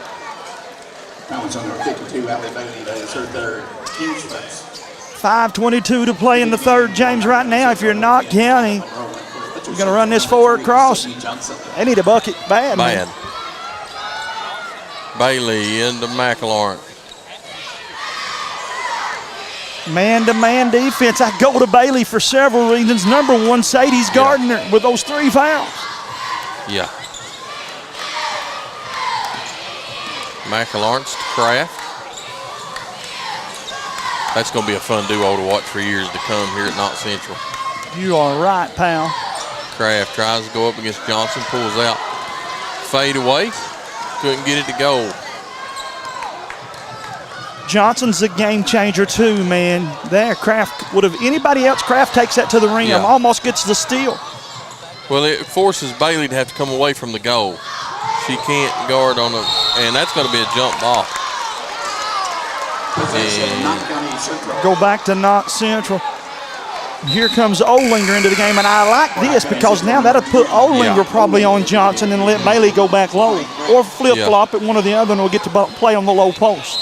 That was under 52, Allie Bailey. That is her third. Huge points. 5:22 to play in the third. James, right now, if you're Knott County, you're going to run this forward across. They need a bucket bad. Bad. Man. Bailey into McElaurin. Man-to-man defense. I go to Bailey for several reasons. Number one, Sadie's guarding her with those 3 fouls. Yeah. McElaurin's to Kraft. That's going to be a fun duo to watch for years to come here at Knott Central. You are right, pal. Kraft tries to go up against Johnson, pulls out. Fade away. Couldn't get it to go. Johnson's a game changer too, man. There, Kraft would have anybody else. Kraft takes that to the rim, Yeah. almost gets the steal. Well, it forces Bailey to have to come away from the goal. She can't guard on a, and that's going to be a jump ball. And Go back to Knott Central. Here comes Olinger into the game, and I like this because now that'll put Olinger probably on Johnson and let Bailey go back low, or flip-flop at one or the other, and we'll get to play on the low post.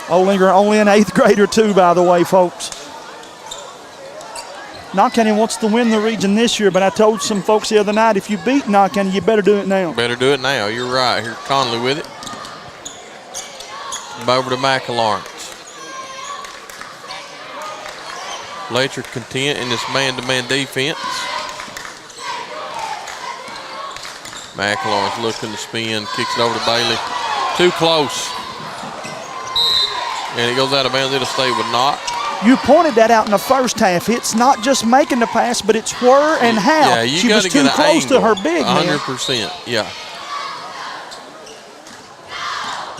Olinger only an 8th grader too, by the way, folks. Knott County wants to win the region this year, but I told some folks the other night, if you beat Knott County, you better do it now. better do it now. You're right. Here's Conley with it. Over to McElaurin. Letcher content in this man-to-man defense. McElaurin's looking to spin, kicks it over to Bailey. Too close. And it goes out of bounds. It'll stay with Knott. You pointed that out in the first half. It's not just making the pass, but it's where and how. Yeah, you she got was to too get an close angle. to her big man. 100%, yeah.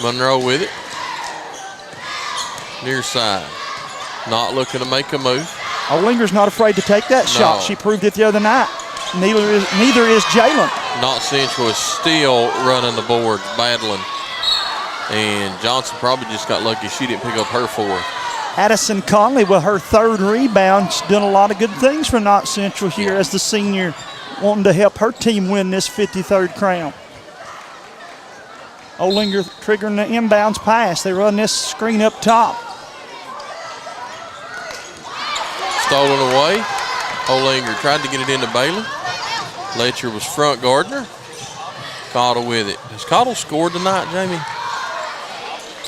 Monroe with it. Near side. Not looking to make a move. Olinger's not afraid to take that shot. She proved it the other night. Neither is Jalen. Knott Central is still running the board, battling. And Johnson probably just got lucky she didn't pick up her 4th. Addison Conley with her 3rd rebound. She's done a lot of good things for Knott Central here as the senior. wanting to help her team win this 53rd crown. Olinger triggering the inbounds pass. They run this screen up top. Stolen away. Olinger tried to get it into Bailey. Letcher was front Gardner. Cottle with it. Has Cottle scored tonight, Jamie?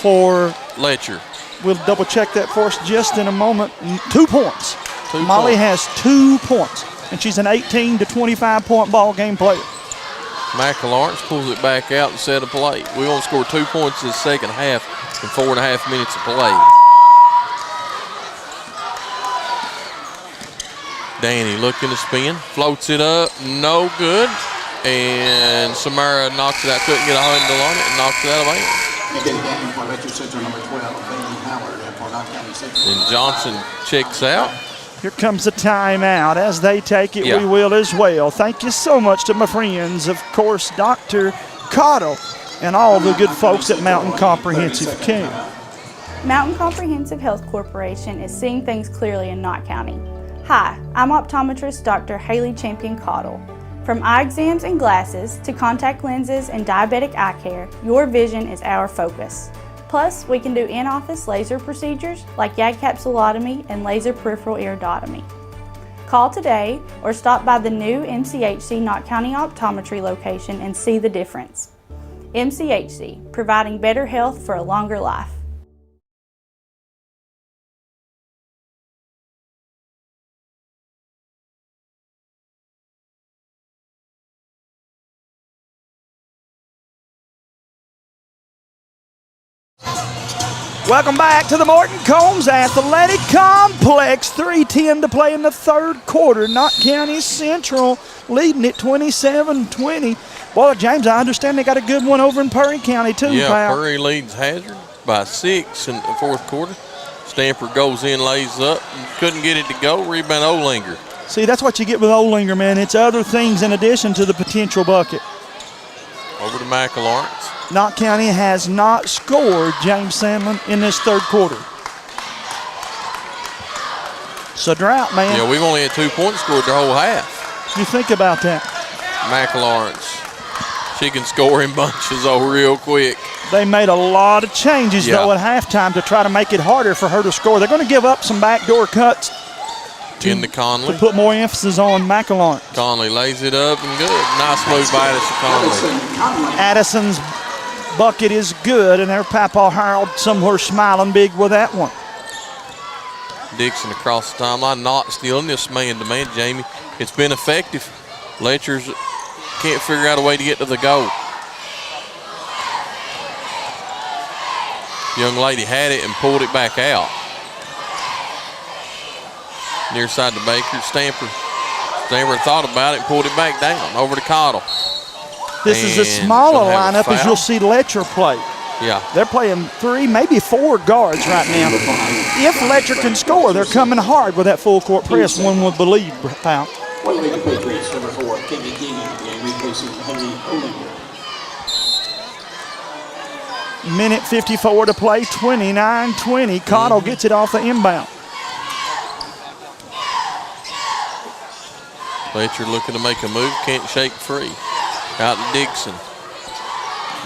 For Letcher. We'll double check that for us just in a moment. 2 points. Molly points. has 2 points, and she's an 18 to 25 point ball game player. McLawrence pulls it back out and set a play. We only scored 2 points in the second half in 4.5 minutes of play. Danny looking to spin, floats it up, no good. And Samara knocks it out, couldn't get a handle on it, and knocks it out of bounds. And Johnson checks out. Here comes the timeout. As they take it, we will as well. Thank you so much to my friends, of course, Dr. Cottle and all the good folks at Mountain Comprehensive Care. Mountain Comprehensive Health Corporation is seeing things clearly in Knott County. Hi, I'm optometrist Dr. Haley Champion Cottle. From eye exams and glasses to contact lenses and diabetic eye care, your vision is our focus. Plus, we can do in-office laser procedures like YAG capsulotomy and laser peripheral iridotomy. Call today or stop by the new MCHC Knott County Optometry location and see the difference. MCHC, providing better health for a longer life. Welcome back to the Morton Combs Athletic Complex. 3:10 to play in the third quarter. Knott County Central leading it 27-20. Boy, James, I understand they got a good one over in Perry County too, Yeah, pal. Perry leads Hazard by 6 in the fourth quarter. Stamper goes in, lays up, couldn't get it to go. Rebound Olinger. See, that's what you get with Olinger, man. It's other things in addition to the potential bucket. Over to McLawrence. Knott County has not scored, James Sandlin, in this third quarter. It's a drought, man. Yeah, we've only had 2 points scored the whole half. You think about that. McLawrence. She can score in bunches, real quick. They made a lot of changes, though, at halftime to try to make it harder for her to score. They're going to give up some backdoor cuts into Conley. To put more emphasis on McLawrence. Conley lays it up and good. Nice move by Addison Conley. Addison's bucket is good, and their Papa Harold somewhere smiling big with that one. Dixon across the timeline. Knott stealing this man-to-man, Jamie. It's been effective. Letchers can't figure out a way to get to the goal. Young lady had it and pulled it back out. Near side to Baker. Stamper thought about it and pulled it back down. Over to Cottle. This is a smaller lineup as you'll see Letcher play. Yeah. They're playing 3, maybe 4 guards right now. If Letcher can score, they're coming hard with that full court press, one would believe, pal. Minute 54 to play, 29-20. Cottle gets it off the inbound. Letcher looking to make a move, can't shake free. Out to Dixon.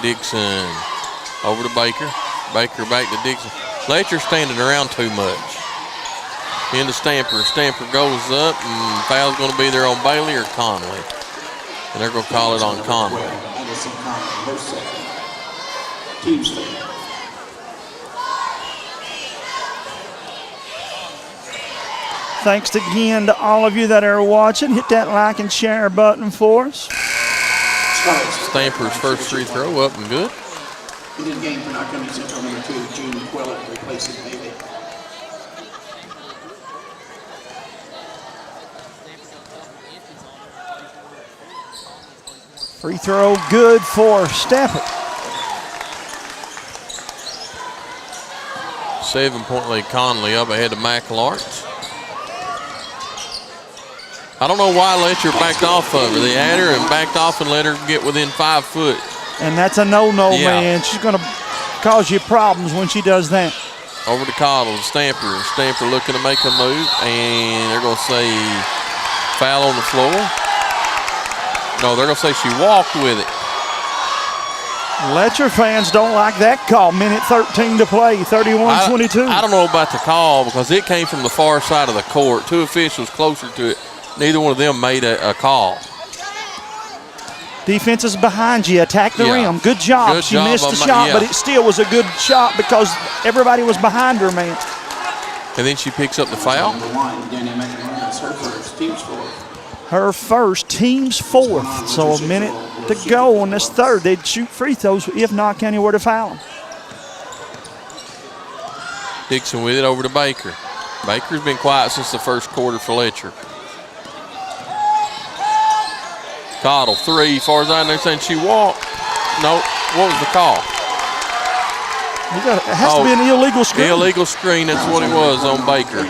Dixon over to Baker. Baker back to Dixon. Letcher standing around too much. Into Stamper. Stamper goes up, and foul's going to be there on Bailey or Conley. And they're going to call it on Conley. Thanks again to all of you that are watching. Hit that like and share button for us. Stamper's first free throw up and good. In this game for Knott County Central, number 2, June Quillett replaces Bailey. Free throw good for Stamper. 7-point lead Conley up ahead of McLawrence. I don't know why Letcher backed off of her. They had her and backed off and let her get within 5 foot. And that's a no-no, man. She's going to cause you problems when she does that. Over to Cottle, Stamper. Stamper looking to make a move, and they're going to say foul on the floor. No, they're going to say she walked with it. Letcher fans don't like that call. Minute 13 to play, 31-22. I don't know about the call because it came from the far side of the court. Two officials closer to it. Neither one of them made a call. Defense is behind you. Attack the rim. Good job. She missed the shot, but it still was a good shot because everybody was behind her, man. And then she picks up the foul. Her first, team's fourth. So a minute to go on this third. They'd shoot free throws if Knott County were to foul them. Dixon with it over to Baker. Baker's been quiet since the first quarter for Letcher. Cottle, three, far as I know, saying she walked. No, what was the call? It has to be an illegal screen. Illegal screen, that's what it was on Baker.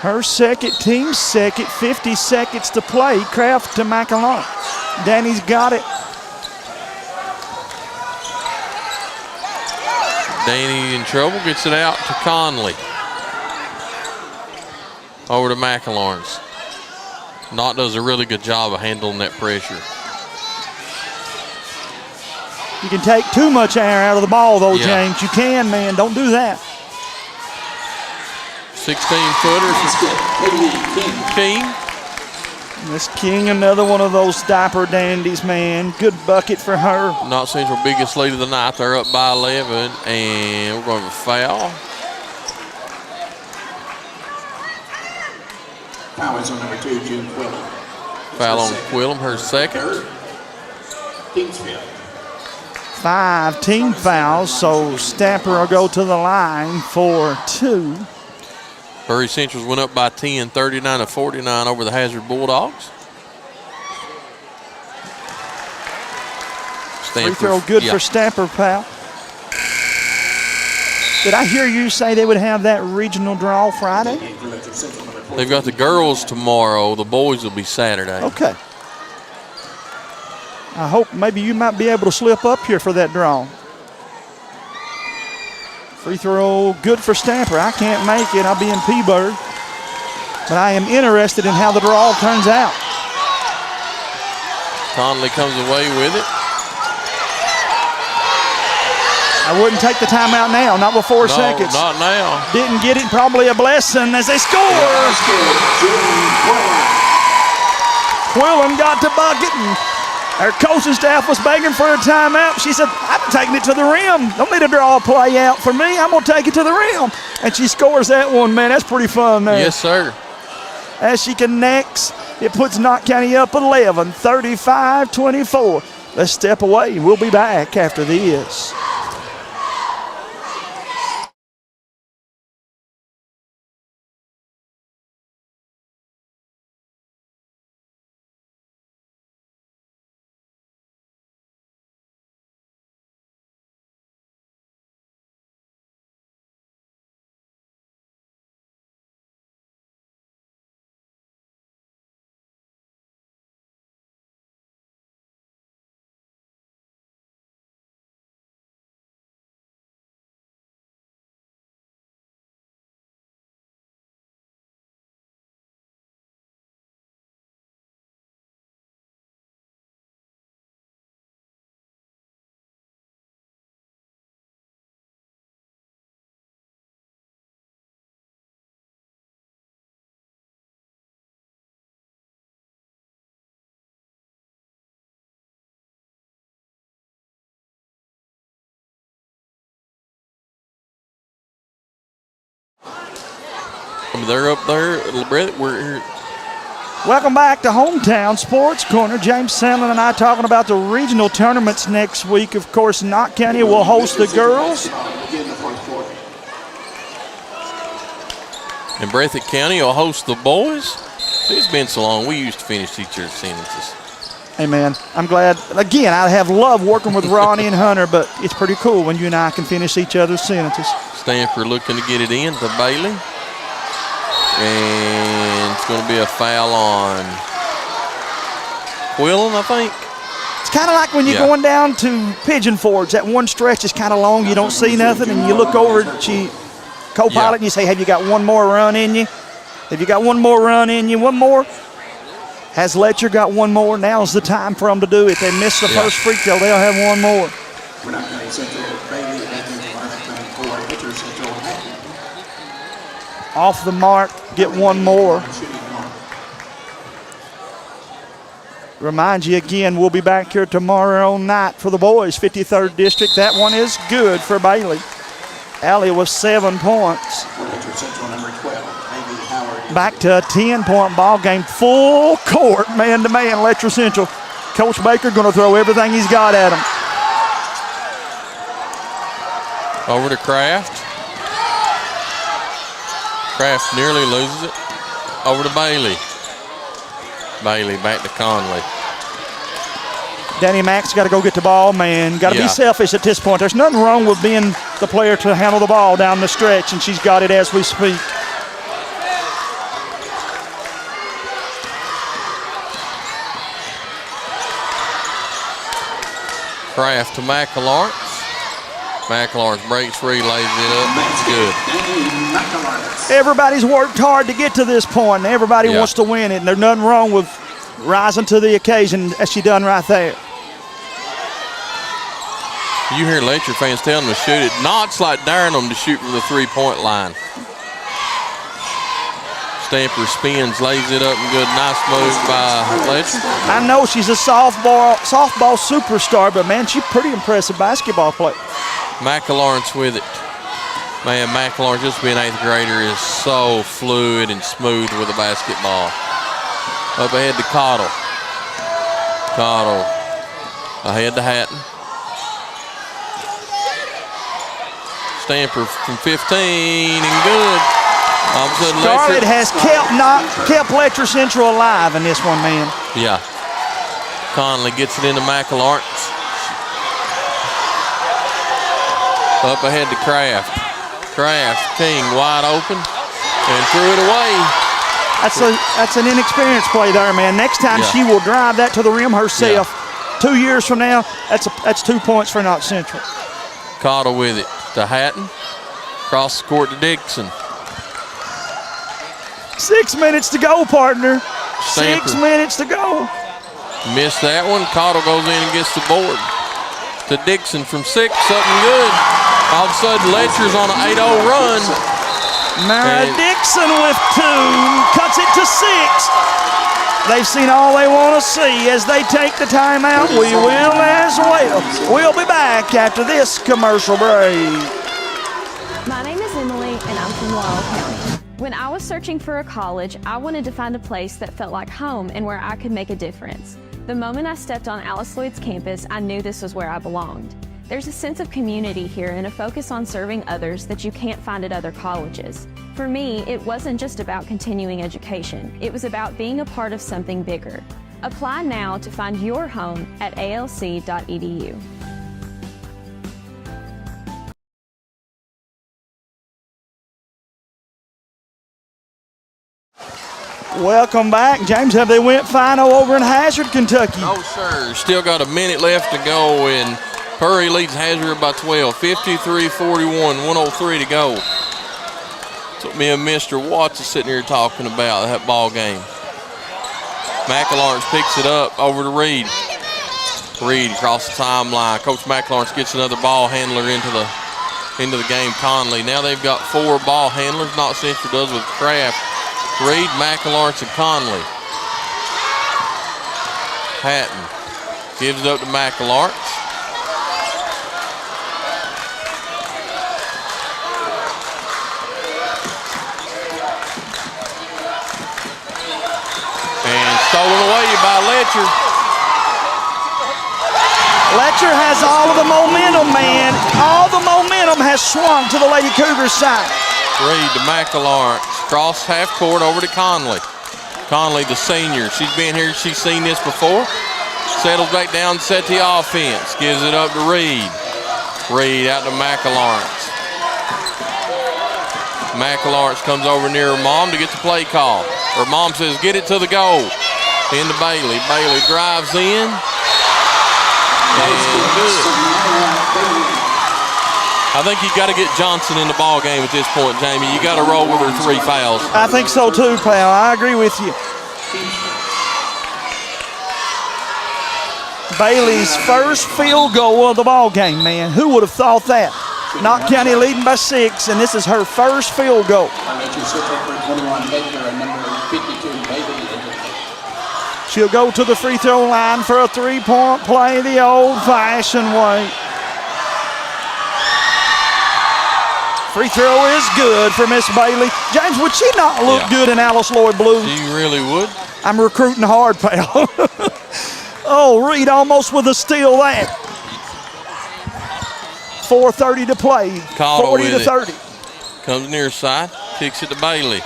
Her second, team's second, 50 seconds to play. Kraft to McAlon. Danny's got it. Danny in trouble, gets it out to Conley. Over to McAlorns. Knott does a really good job of handling that pressure. You can take too much air out of the ball, though, James. You can, man. Don't do that. 16-footer. King. Miss King, another one of those diaper dandies, man. Good bucket for her. Knott Central biggest lead of the night. They're up by 11, and we're going to have a foul. Foul is on number 2, June Quillem. Foul on Quillem, her second. Team's fifth. 5 team fouls, so Stamper will go to the line for 2. Murray Central's went up by 10, 39-49 over the Hazard Bulldogs. Free throw good for Stamper, pal. Did I hear you say they would have that regional draw Friday? They've got the girls tomorrow. The boys will be Saturday. Okay. I hope maybe you might be able to slip up here for that draw. Free throw good for Stamper. I can't make it. I'll be in Peaburg. But I am interested in how the draw turns out. Conley comes away with it. I wouldn't take the timeout now, not with 4 seconds. Not now. Didn't get it, probably a blessing as they score. Quillen got to bucket, and our coaching staff was begging for a timeout. She said, I'm taking it to the rim. Don't need to draw a play out for me. I'm going to take it to the rim. And she scores that one, man. That's pretty fun there. Yes, sir. As she connects, it puts Knott County up 11, 35-24. Let's step away. We'll be back after this. They're up there. We're here. Welcome back to Hometown Sports Corner. James Sandlin and I talking about the regional tournaments next week. Of course, Knott County will host the girls. And Breathitt County will host the boys. See, it's been so long. We used to finish each other's sentences. Hey, man, I'm glad. Again, I have loved working with Ronnie and Hunter, but it's pretty cool when you and I can finish each other's sentences. Stanford looking to get it in to Bailey. And it's going to be a foul on Quillen, I think. It's kind of like when you're going down to Pigeon Forge. That one stretch is kind of long. You don't see nothing, and you look over at your co-pilot and you say, have you got one more run in you? Have you got one more run in you? One more? Has Letcher got one more? Now's the time for them to do it. They missed the first free throw. They'll have one more. Off the mark, get one more. Remind you again, we'll be back here tomorrow night for the boys, 53rd District. That one is good for Bailey. Allie with 7 points. Back to a 10-point ball game, full court, man-to-man, Letcher Central. Coach Baker going to throw everything he's got at him. Over to Kraft. Kraft nearly loses it. Over to Bailey. Bailey back to Conley. Danny Mack's got to go get the ball, man. Got to be selfish at this point. There's nothing wrong with being the player to handle the ball down the stretch, and she's got it as we speak. Kraft to McAlawrence. McAlawrence breaks free, lays it up. It's good. Everybody's worked hard to get to this point, and everybody wants to win it, and there's nothing wrong with rising to the occasion as she done right there. You hear Letcher fans telling them to shoot it. Knott's like daring them to shoot from the three-point line. Stamper spins, lays it up and good. Nice move by Letcher. I know she's a softball superstar, but, man, she's a pretty impressive basketball player. McAlawrence with it. Man, McAlawrence, just being an 8th grader, is so fluid and smooth with the basketball. Up ahead to Cottle. Cottle ahead to Hatton. Stamper from 15 and good. All of a sudden, Scarlett has kept Letcher Central alive in this one, man. Yeah. Conley gets it into McAlawrence. Up ahead to Kraft. Kraft, King wide open and threw it away. That's an inexperienced play there, man. Next time she will drive that to the rim herself. 2 years from now, that's 2 points for Knott Central. Cottle with it to Hatton. Cross the court to Dixon. 6 minutes to go, partner. Stamper. 6 minutes to go. Missed that one. Cottle goes in and gets the board. To Dixon from 6, something good. All of a sudden, Letcher's on an 8-0 run. Mara Dixon with 2, cuts it to 6. They've seen all they want to see as they take the timeout. We will as well. We'll be back after this commercial break. My name is Emily, and I'm from Laurel County. When I was searching for a college, I wanted to find a place that felt like home and where I could make a difference. The moment I stepped on Alice Lloyd's campus, I knew this was where I belonged. There's a sense of community here and a focus on serving others that you can't find at other colleges. For me, it wasn't just about continuing education. It was about being a part of something bigger. Apply now to find your home at alc.edu. Welcome back. James, have they went final over in Hazard, Kentucky? No, sir. Still got a minute left to go, and Purry leads Hazard by 12. 53-41, 103 to go. So me and Mr. Watts is sitting here talking about that ball game. McAlawrence picks it up over to Reed. Reed across the timeline. Coach McAlawrence gets another ball handler into the game, Conley. Now they've got 4 ball handlers. Knott Central does with Kraft. Reed, McAlawrence, and Conley. Hatton gives it up to McAlawrence. And stolen away by Letcher. Letcher has all of the momentum, man. All the momentum has swung to the Lady Cougars side. Reed to McAlawrence. Cross half court over to Conley. Conley, the senior. She's been here. She's seen this before. Settles back down, set the offense. Gives it up to Reed. Reed out to McAlawrence. McAlawrence comes over near her mom to get the play call. Her mom says, get it to the goal. Into Bailey. Bailey drives in. And good. I think you got to get Johnson in the ball game at this point, Jamie. You got to roll with her 3 fouls. I think so too, pal. I agree with you. Bailey's first field goal of the ball game, man. Who would have thought that? Knott County leading by 6, and this is her first field goal. She'll go to the free throw line for a 3-point play the old-fashioned way. Free throw is good for Miss Bailey. James, would she not look good in Alice Lloyd blue? She really would. I'm recruiting hard, pal. Oh, Reed almost with a steal there. 4:30 to play. Caught 40 to 30. Comes near side, kicks it to Bailey.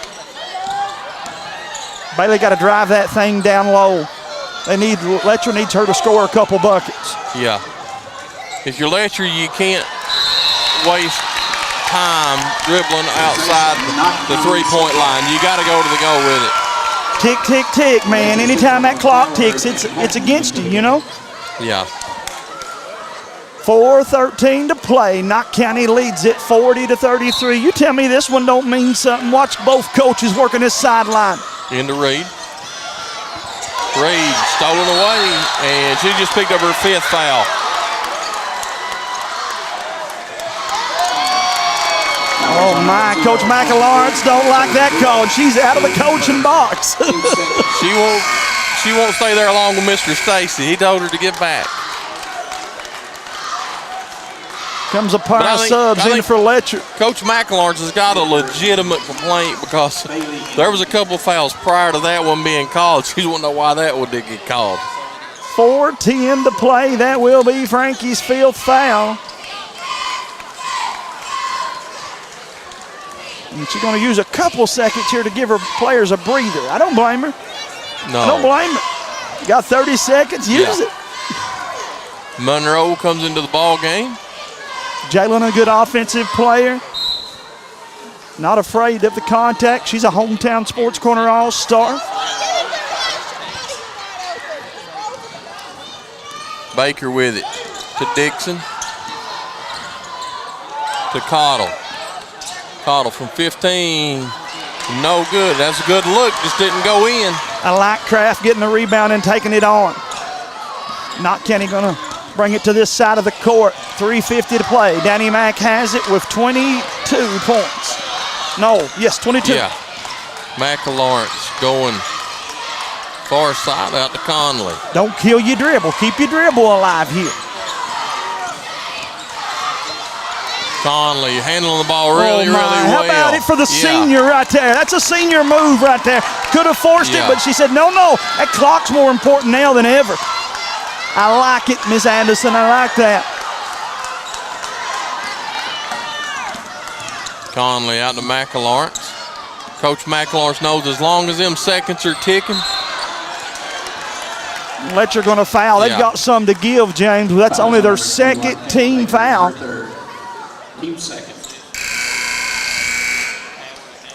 Bailey got to drive that thing down low. Letcher needs her to score a couple buckets. Yeah. If you're Letcher, you can't waste time dribbling outside the 3-point line. You got to go to the goal with it. Tick, tick, tick, man. Anytime that clock ticks, it's against you, you know? Yeah. 4:13 to play. Knott County leads it 40 to 33. You tell me this one don't mean something. Watch both coaches working this sideline. Into Reed. Reed stolen away, and she just picked up her 5th foul. Oh my, Coach McAlawrence don't like that call. She's out of the coaching box. She won't stay there along with Mr. Stacy. He told her to get back. Comes a pair of subs in for Letcher. Coach McAlawrence has got a legitimate complaint because there was a couple fouls prior to that one being called. She doesn't know why that one didn't get called. 4:10 to play. That will be Frankie's 5th foul. And she's going to use a couple seconds here to give her players a breather. I don't blame her. No. I don't blame her. You got 30 seconds, use it. Monroe comes into the ball game. Jalen, a good offensive player. Not afraid of the contact. She's a hometown Sports Corner All-Star. Baker with it to Dixon. To Cottle. Cottle from 15. No good. That's a good look. Just didn't go in. I like Kraft getting the rebound and taking it on. Knott County going to bring it to this side of the court. 3:50 to play. Danny Mack has it with 22 points. 22. Yeah. McAlawrence going far side out to Conley. Don't kill your dribble. Keep your dribble alive here. Conley handling the ball really well. How about it for the senior right there? That's a senior move right there. Could have forced it, but she said, no, that clock's more important now than ever. I like it, Miss Anderson. I like that. Conley out to McAlawrence. Coach McAlawrence knows as long as them seconds are ticking. Letcher going to foul. They've got some to give, James. That's only their 2nd team foul. Team second.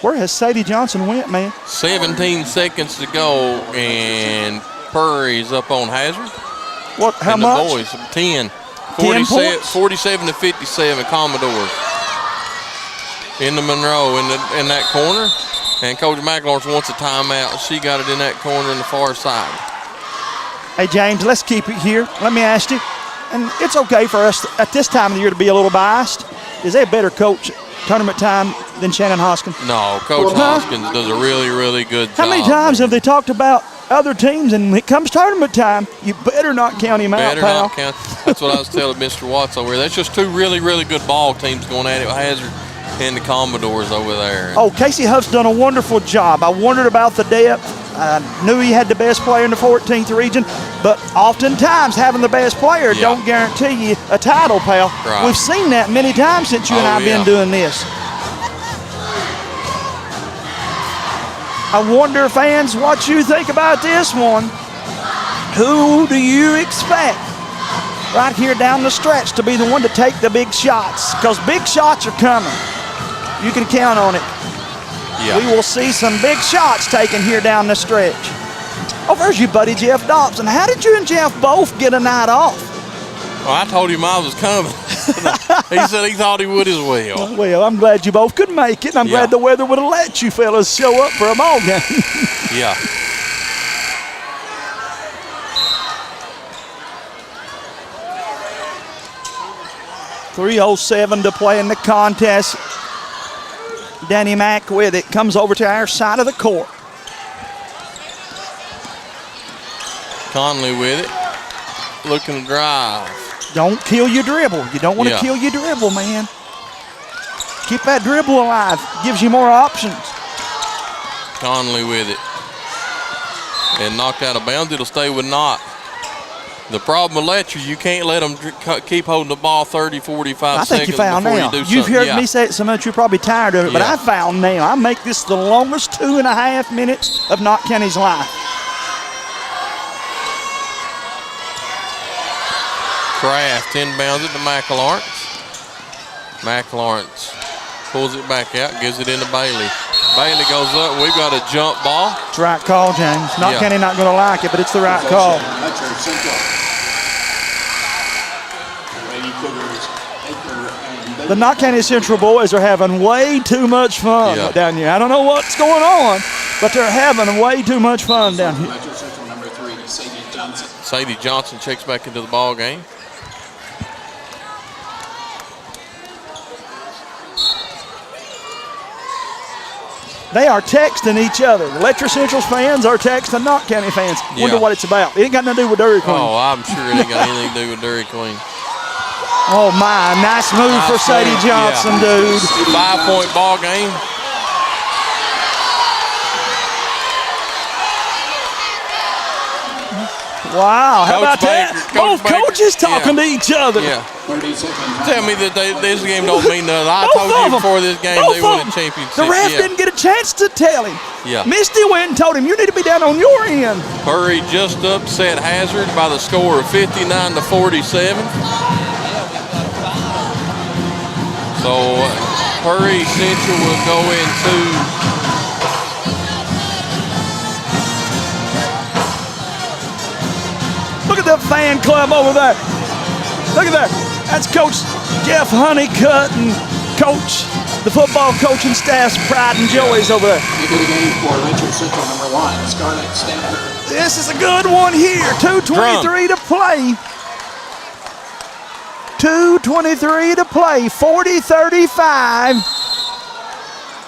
Where has Sadie Johnson went, man? 17 seconds to go, and Purry's up on Hazard. What? How and much? The boys, 10. 47 to 57, Commodores. In the Monroe in that corner, and Coach McAlawrence wants a timeout. She got it in that corner in the far side. Hey, James, let's keep it here. Let me ask you, and it's okay for us at this time of the year to be a little biased. Is there a better coach tournament time than Shannon Hoskins? No, Coach Hoskins does a really, really good job. How many times have they talked about other teams, and when it comes tournament time, you better not count him out, pal. Not count. That's what I was telling Mr. Watts over there. That's just 2 really, really good ball teams going at it with Hazard and the Commodores over there. Oh, Casey Huff's done a wonderful job. I wondered about the depth. I knew he had the best player in the 14th region, but oftentimes having the best player don't guarantee you a title, pal. Right. We've seen that many times since you and I have been doing this. I wonder, fans, what you think about this one. Who do you expect right here down the stretch to be the one to take the big shots? Because big shots are coming. You can count on it. Yeah. We will see some big shots taken here down the stretch. Oh, there's your buddy Jeff Dobson. How did you and Jeff both get a night off? Well, I told him I was coming. He said he thought he would as well. Well, I'm glad you both could make it, and I'm glad the weather would have let you fellas show up for a ball game. Yeah. .307 to play in the contest. Danny Mack with it. Comes over to our side of the court. Conley with it. Looking to drive. Don't kill your dribble. You don't want to kill your dribble, man. Keep that dribble alive. Gives you more options. Conley with it. And knocked out of bounds. It'll stay with Knott. The problem with Letcher, you can't let them keep holding the ball 30, 45 seconds I think you found before now. you do You've something. heard me say it so much you're probably tired of it, but I found now. I make this the longest 2.5 minutes of Knott County's life. Kraft inbounds it to McLawrence. McLawrence pulls it back out, gives it into Bailey. Bailey goes up. We've got a jump ball. It's the right call, James. Knott County not going to like it, but it's the right call. The Knott County Central boys are having way too much fun down here. I don't know what's going on, but they're having way too much fun down here. Sadie Johnson checks back into the ball game. They are texting each other. The Letcher Central's fans are texting Knott County fans. Wonder what it's about. It ain't got nothing to do with Dairy Queen. Oh, I'm sure it ain't got anything to do with Dairy Queen. Oh, my. Nice move for Sadie Johnson, dude. 5-point ball game. Wow, how about that? Both coaches talking to each other. Yeah. Tell me that this game don't mean nothing. I told you before this game they won a championship. The ref didn't get a chance to tell him. Yeah. Misty went and told him, you need to be down on your end. Hurry just upset Hazard by the score of 59-47. So Hurry Central will go into Look at that fan club over there. Look at that. That's Coach Jeff Honeycutt and Coach, the football coaching staff's pride and joys over there. This is a good one here. 2:23 to play. 2:23 to play. 40-35.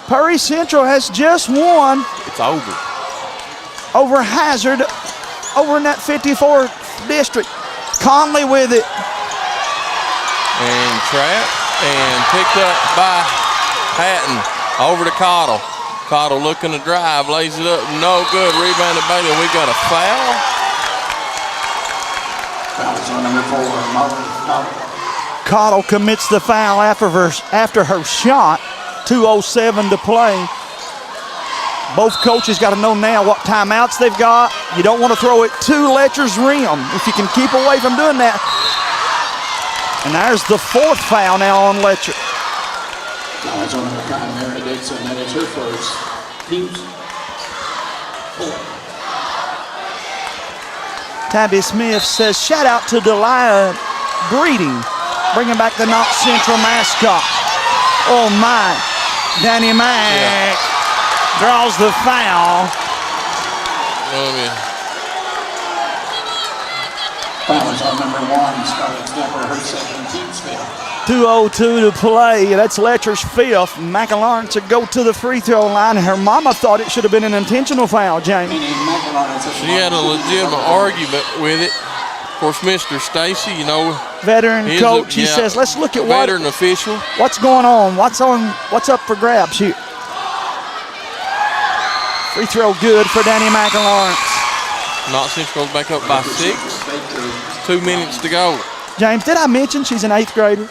Perry Central has just won. It's over. Over Hazard, over in that 54th district. Conley with it. And trapped and picked up by Hatton. Over to Cottle. Cottle looking to drive, lays it up, no good. Rebounded Bailey. We got a foul. Foul's on number 4, Molly Cottle. Cottle commits the foul after her shot. 2:07 to play. Both coaches got to know now what timeouts they've got. You don't want to throw it to Letcher's rim if you can keep away from doing that. And there's the 4th foul now on Letcher. Foul's on number 5, Mary Dixon. That is her first. Teams 4. Tabby Smith says, shout out to Delia Breeding, bringing back the Knott Central mascot. Oh my, Danny Mack draws the foul. Foul is on number 1, Scarlett Snapper, her second, team's 5th. 2:02 to play. That's Letcher's 5th. McLawrence would go to the free throw line. Her mama thought it should have been an intentional foul, James. She had a legitimate argument with it. Of course, Mr. Stacy, you know, veteran coach, he says, let's look at veteran official. What's going on? What's up for grabs here? Free throw good for Danny McLawrence. Knott Central goes back up by 6. 2 minutes to go. James, did I mention she's an 8th grader?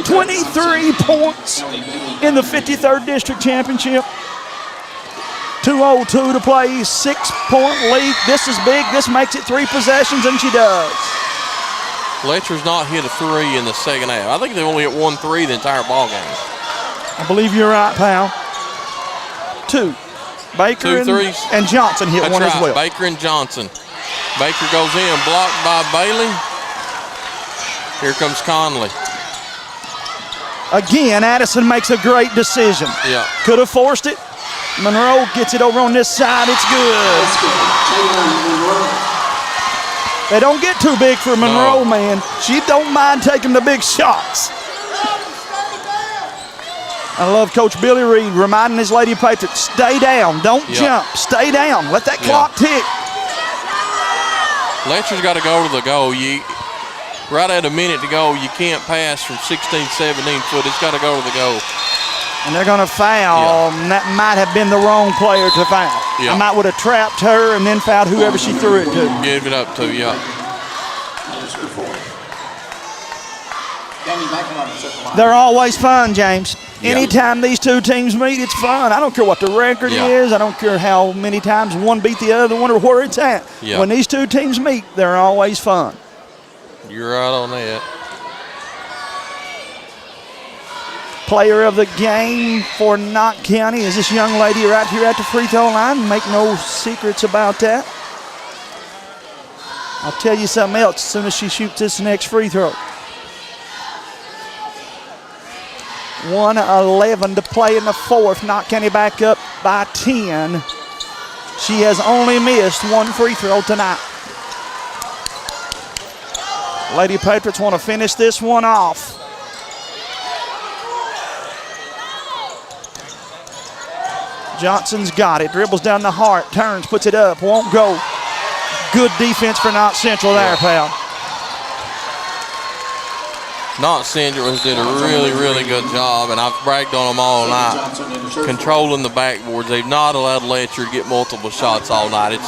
23 points in the 53rd District Championship. 2:02 to play, 6-point lead. This is big. This makes it 3 possessions, and she does. Letcher's not hit a 3 in the second half. I think they only hit 1 3 the entire ball game. I believe you're right, pal. 2. Baker 2 threes. And Johnson hit That's one right. as well. Baker and Johnson. Baker goes in, blocked by Bailey. Here comes Conley. Again, Addison makes a great decision. Yeah. Could have forced it. Monroe gets it over on this side. It's good. They don't get too big for Monroe, man. She don't mind taking the big shots. I love Coach Billy Reed reminding his Lady Patriots, stay down, don't jump, stay down, let that clock tick. Letcher's got to go to the goal. Right at a minute to go, you can't pass from 16, 17 foot. It's got to go to the goal. And they're going to foul, and that might have been the wrong player to foul. I might would have trapped her and then fouled whoever she threw it to. Give it up to, They're always fun, James. Anytime these two teams meet, it's fun. I don't care what the record is. I don't care how many times one beat the other one or where it's at. When these two teams meet, they're always fun. You're right on that. Player of the game for Knott County is this young lady right here at the free throw line. Make no secrets about that. I'll tell you something else as soon as she shoots this next free throw. 1:11 to play in the fourth. Knott County back up by 10. She has only missed one free throw tonight. Lady Patriots want to finish this one off. Johnson's got it. Dribbles down the heart. Turns, puts it up. Won't go. Good defense for Knott Central there, pal. Knott Central has did a really, really good job, and I've bragged on them all night. Controlling the backboards. They've not allowed Letcher to get multiple shots all night. It's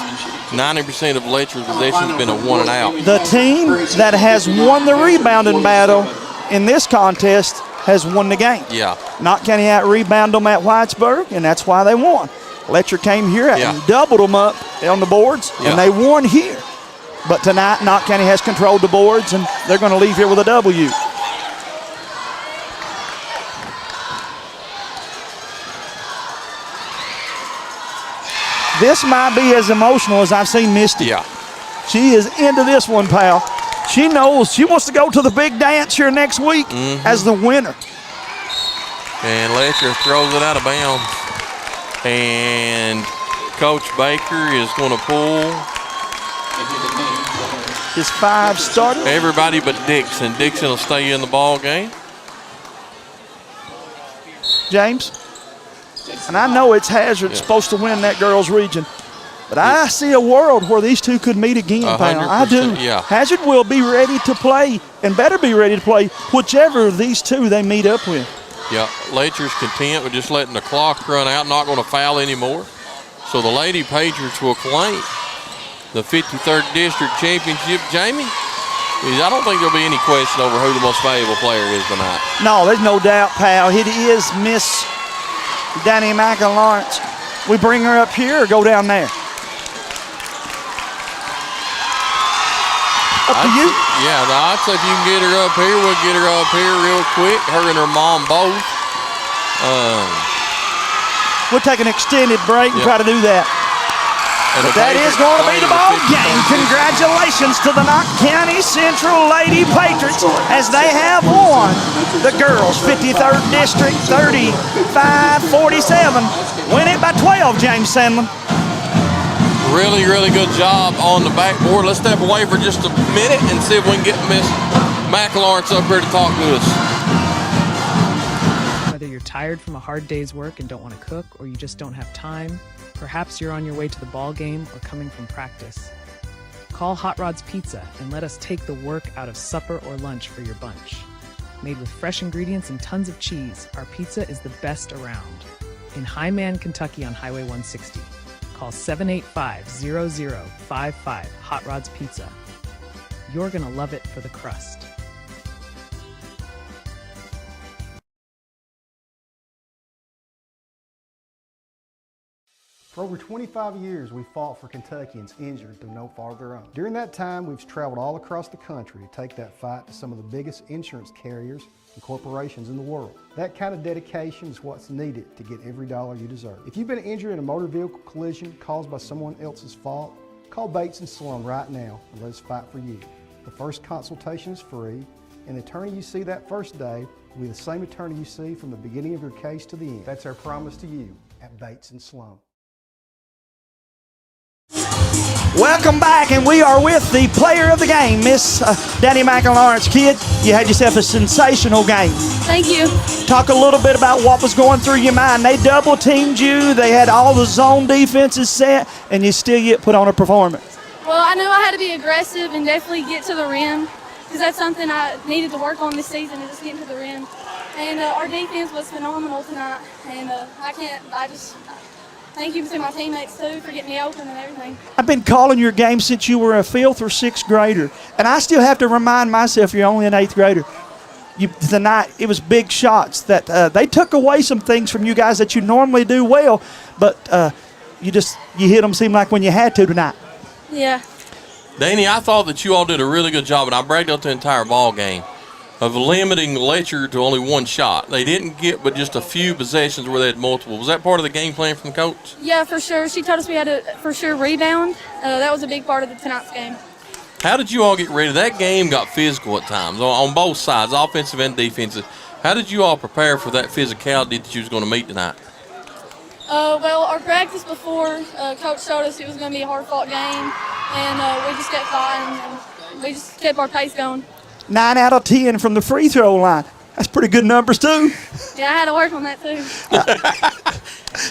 90% of Letcher's possession has been a one and out. The team that has won the rebounding battle in this contest has won the game. Yeah. Knott County out-rebounded them at Whitesburg, and that's why they won. Letcher came here and doubled them up on the boards, and they won here. But tonight, Knott County has controlled the boards, and they're going to leave here with a W. This might be as emotional as I've seen Misty. Yeah. She is into this one, pal. She knows she wants to go to the big dance here next week as the winner. And Letcher throws it out of bounds. And Coach Baker is going to pull his 5 starters. Everybody but Dixon. Dixon will stay in the ball game. James, and I know it's Hazard supposed to win that girls' region, but I see a world where these two could meet again, pal. I do. Yeah. Hazard will be ready to play and better be ready to play whichever of these two they meet up with. Yeah, Letcher's content with just letting the clock run out, not going to foul anymore. So the Lady Patriots will claim the 53rd District Championship. Jamie, I don't think there'll be any question over who the most valuable player is tonight. No, there's no doubt, pal. It is Miss Danny Lawrence. We bring her up here or go down there? Up to you. Yeah, I'd say if you can get her up here, we'll get her up here real quick. Her and her mom both. We'll take an extended break and try to do that. But that is going to be the ball game. Congratulations to the Knott County Central Lady Patriots as they have won the girls 53rd District 35-47. Win it by 12, James Sandlin. Really, really good job on the backboard. Let's step away for just a minute and see if we can get Miss McLawrence up here to talk to us. Whether you're tired from a hard day's work and don't want to cook, or you just don't have time, perhaps you're on your way to the ball game or coming from practice. Call Hot Rod's Pizza and let us take the work out of supper or lunch for your bunch. Made with fresh ingredients and tons of cheese, our pizza is the best around. In Highman, Kentucky on Highway 160. Call 785-0055 Hot Rod's Pizza. You're gonna love it for the crust. For over 25 years, we fought for Kentuckians injured through no fault of their own. During that time, we've traveled all across the country to take that fight to some of the biggest insurance carriers and corporations in the world. That kind of dedication is what's needed to get every dollar you deserve. If you've been injured in a motor vehicle collision caused by someone else's fault, call Bates & Sloan right now and let us fight for you. The first consultation is free, And the attorney you see that first day will be the same attorney you see from the beginning of your case to the end. That's our promise to you at Bates and Slum. Welcome back, and we are with the player of the game, Miss Danny Mack and Lawrence. Kid, you had yourself a sensational game. Thank you. Talk a little bit about what was going through your mind. They double-teamed you. They had all the zone defenses set, and you still yet put on a performance. Well, I knew I had to be aggressive and definitely get to the rim because that's something I needed to work on this season, is just getting to the rim. And our defense was phenomenal tonight, and thank you to my teammates, too, for getting me open and everything. I've been calling your game since you were a 5th or 6th grader, and I still have to remind myself you're only an 8th grader. Tonight, it was big shots that they took away some things from you guys that you normally do well, but you hit them, seemed like when you had to tonight. Yeah. Danny, I thought that you all did a really good job, and I bragged out the entire ball game of limiting Letcher to only one shot. They didn't get but just a few possessions where they had multiple. Was that part of the game plan from the coach? Yeah, for sure. She told us we had to, for sure, rebound. That was a big part of tonight's game. How did you all get ready? That game got physical at times on both sides, offensive and defensive. How did you all prepare for that physicality that you was going to meet tonight? Well, our practice before, Coach showed us it was going to be a hard-fought game, and we just kept fighting, and we just kept our pace going. 9 out of 10 from the free throw line. That's pretty good numbers, too. Yeah, I had to work on that, too.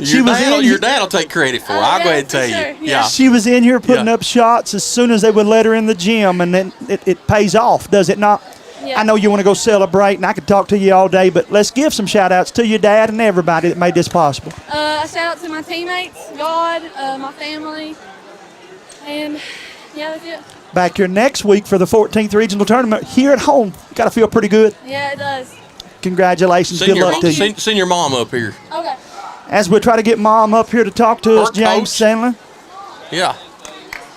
Your dad will take credit for it. I'll go ahead and tell sure, you. yeah. She was in here putting up shots as soon as they would let her in the gym, and then it pays off, does it not? Yeah. I know you want to go celebrate, and I could talk to you all day, but let's give some shout-outs to your dad and everybody that made this possible. A shout-out to my teammates, God, my family, and, yeah, that's it. Back here next week for the 14th regional tournament here at home. Got to feel pretty good. Yeah, it does. Congratulations. Good luck to you. Send your mom up here. Okay. As we try to get Mom up here to talk to us, James Sandlin. Yeah.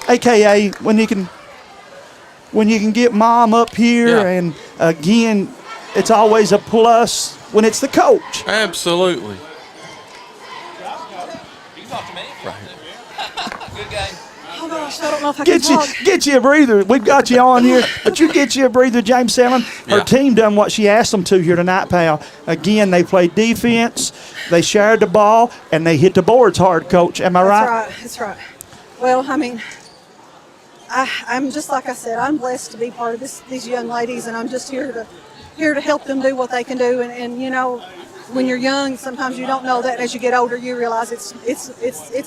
AKA when you can get Mom up here, and again, it's always a plus when it's the coach. Absolutely. You can talk to me. Right. Good game. Oh gosh, I don't know if I can talk. Get you a breather. We've got you on here, but you get you a breather, James Sandlin. Her team done what she asked them to here tonight, pal. Again, they played defense, they shared the ball, and they hit the boards hard, Coach. Am I right? That's right. Well, I mean, I'm just like I said, I'm blessed to be part of these young ladies, and I'm just here to help them do what they can do. And you know, when you're young, sometimes you don't know that. As you get older, you realize it's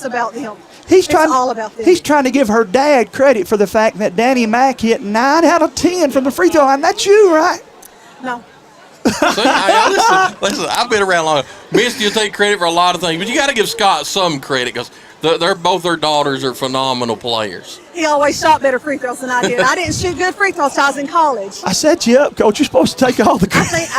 about them. It's all about them. He's trying to give her dad credit for the fact that Danny Mack hit 9 out of 10 from the free throw line. That's you, right? No. Listen, I've been around long. Misty will take credit for a lot of things, but you got to give Scott some credit because both their daughters are phenomenal players. He always shot better free throws than I did. I didn't shoot good free throws till I was in college. I set you up, Coach. You're supposed to take all the credit.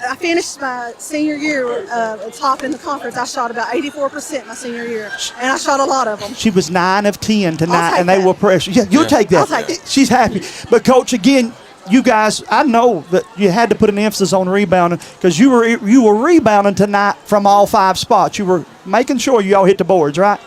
I finished my senior year top in the conference. I shot about 84% my senior year, and I shot a lot of them. She was 9 of 10 tonight, and they were pressure. Yeah, you'll take that. I'll take it. She's happy. But, Coach, again, you guys, I know that you had to put an emphasis on rebounding because you were rebounding tonight from all 5 spots. You were making sure you all hit the boards, right?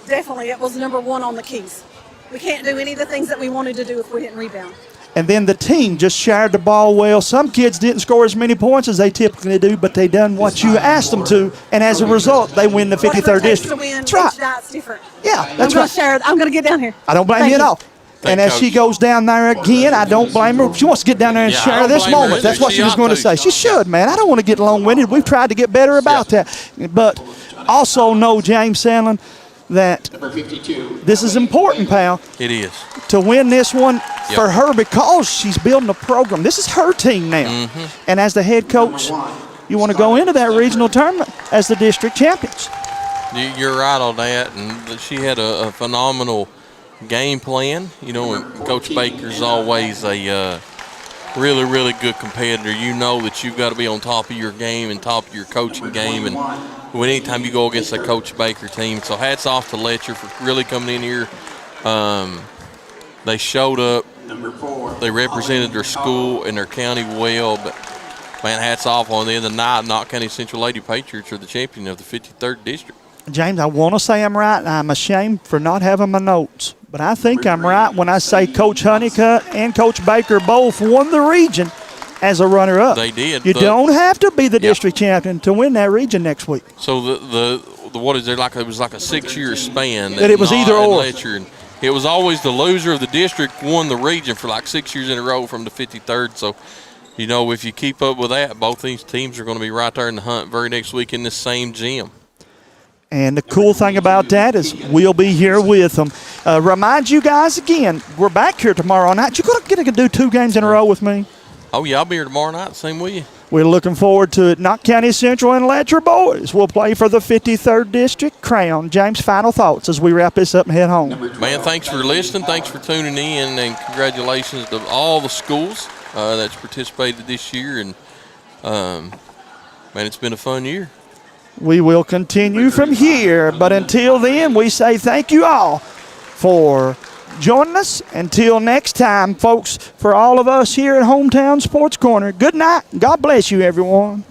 Definitely. It was number 1 on the keys. We can't do any of the things that we wanted to do if we didn't rebound. And then the team just shared the ball well. Some kids didn't score as many points as they typically do, but they done what you asked them to, and as a result, they win the 53rd district. That's right. Each night's different. Yeah, that's right. I'm going to get down here. I don't blame you at all. And as she goes down there again, I don't blame her. She wants to get down there and share this moment. That's what she was going to say. She should, man. I don't want to get long-winded. We've tried to get better about that. But also know, James Sandlin, that this is important, pal. It is. To win this one for her because she's building a program. This is her team now. And as the head coach, you want to go into that regional tournament as the district champions. You're right on that. And she had a phenomenal game plan. You know, Coach Baker's always a really, really good competitor. You know that you've got to be on top of your game and top of your coaching game. And anytime you go against a Coach Baker team. So hats off to Letcher for really coming in here. They showed up. They represented their school and their county well. But, man, hats off on the end of the night. Knott County Central Lady Patriots are the champion of the 53rd District. James, I want to say I'm right. I'm ashamed for not having my notes. But I think I'm right when I say Coach Honeycutt and Coach Baker both won the region as a runner-up. They did. You don't have to be the district champion to win that region next week. So the what is there, like it was like a 6-year span that it was Knott either and or. Letcher, and it was always the loser of the district won the region for like 6 years in a row from the 53rd. So, you know, if you keep up with that, both these teams are going to be right there in the hunt very next week in this same gym. And the cool thing about that is we'll be here with them. Remind you guys again, we're back here tomorrow night. You going to get to do 2 games in a row with me? Oh, yeah, I'll be here tomorrow night. Same with you. We're looking forward to it. Knott County Central and Letcher boys will play for the 53rd District Crown. James, final thoughts as we wrap this up and head home. Man, thanks for listening. Thanks for tuning in, and congratulations to all the schools that's participated this year. And, man, it's been a fun year. We will continue from here, but until then, we say thank you all for joining us. Until next time, folks, for all of us here at Hometown Sports Corner, good night. God bless you, everyone.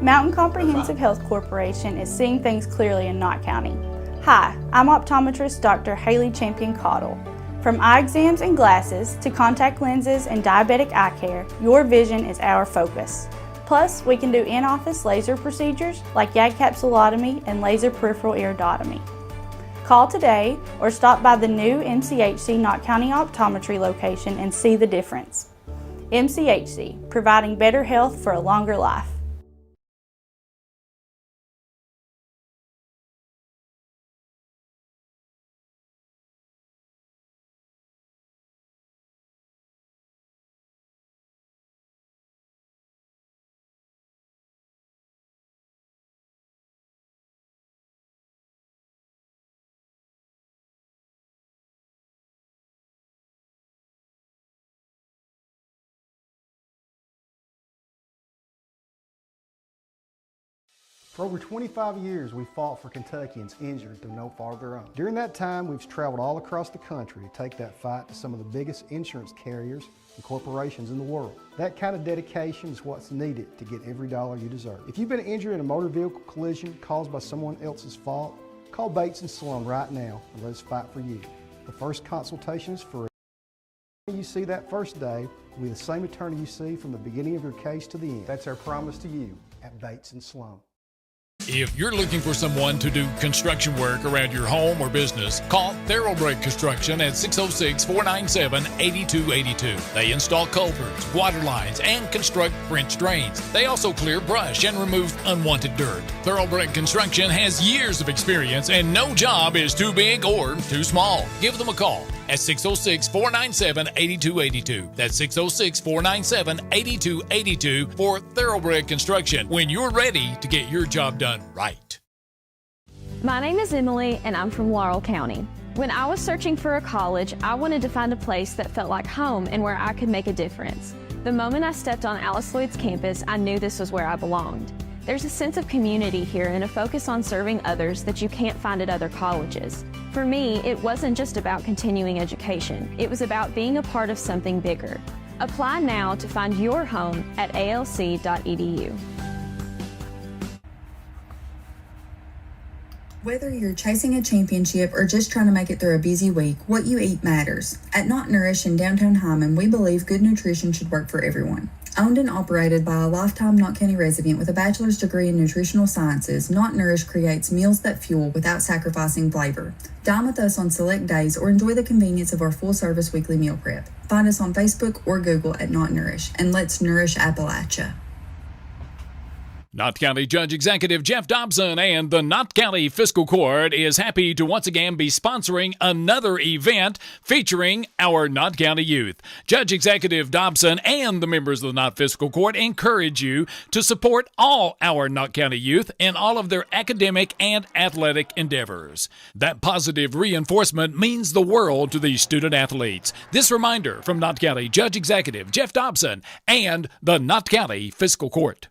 Mountain Comprehensive Health Corporation is seeing things clearly in Knott County. Hi, I'm optometrist Dr. Haley Champion Cottle. From eye exams and glasses to contact lenses and diabetic eye care, your vision is our focus. Plus, we can do in-office laser procedures like YAG capsulotomy and laser peripheral iridotomy. Call today or stop by the new MCHC Knott County Optometry location and see the difference. MCHC, providing better health for a longer life. For over 25 years, we fought for Kentuckians injured through no fault of their own. During that time, we've traveled all across the country to take that fight to some of the biggest insurance carriers and corporations in the world. That kind of dedication is what's needed to get every dollar you deserve. If you've been injured in a motor vehicle collision caused by someone else's fault, call Bates & Sloan right now and let us fight for you. The first consultation is free. You see that first day will be the same attorney you see from the beginning of your case to the end. That's our promise to you at Bates & Sloan. If you're looking for someone to do construction work around your home or business, call Thoroughbred Construction at 606-497-8282. They install culverts, water lines, and construct French drains. They also clear brush and remove unwanted dirt. Thoroughbred Construction has years of experience, and no job is too big or too small. Give them a call at 606-497-8282. That's 606-497-8282 for Thoroughbred Construction when you're ready to get your job done right. My name is Emily, and I'm from Laurel County. When I was searching for a college, I wanted to find a place that felt like home and where I could make a difference. The moment I stepped on Alice Lloyd's campus, I knew this was where I belonged. There's a sense of community here and a focus on serving others that you can't find at other colleges. For me, it wasn't just about continuing education. It was about being a part of something bigger. Apply now to find your home at alc.edu. Whether you're chasing a championship or just trying to make it through a busy week, what you eat matters. At Knott Nourish in downtown Hyman, we believe good nutrition should work for everyone. Owned and operated by a lifetime Knott County resident with a bachelor's degree in nutritional sciences, Knott Nourish creates meals that fuel without sacrificing flavor. Dine with us on select days or enjoy the convenience of our full-service weekly meal prep. Find us on Facebook or Google at Knott Nourish, and let's nourish Appalachia. Knott County Judge Executive Jeff Dobson and the Knott County Fiscal Court is happy to once again be sponsoring another event featuring our Knott County youth. Judge Executive Dobson and the members of the Knott Fiscal Court encourage you to support all our Knott County youth in all of their academic and athletic endeavors. That positive reinforcement means the world to these student athletes. This reminder from Knott County Judge Executive Jeff Dobson and the Knott County Fiscal Court.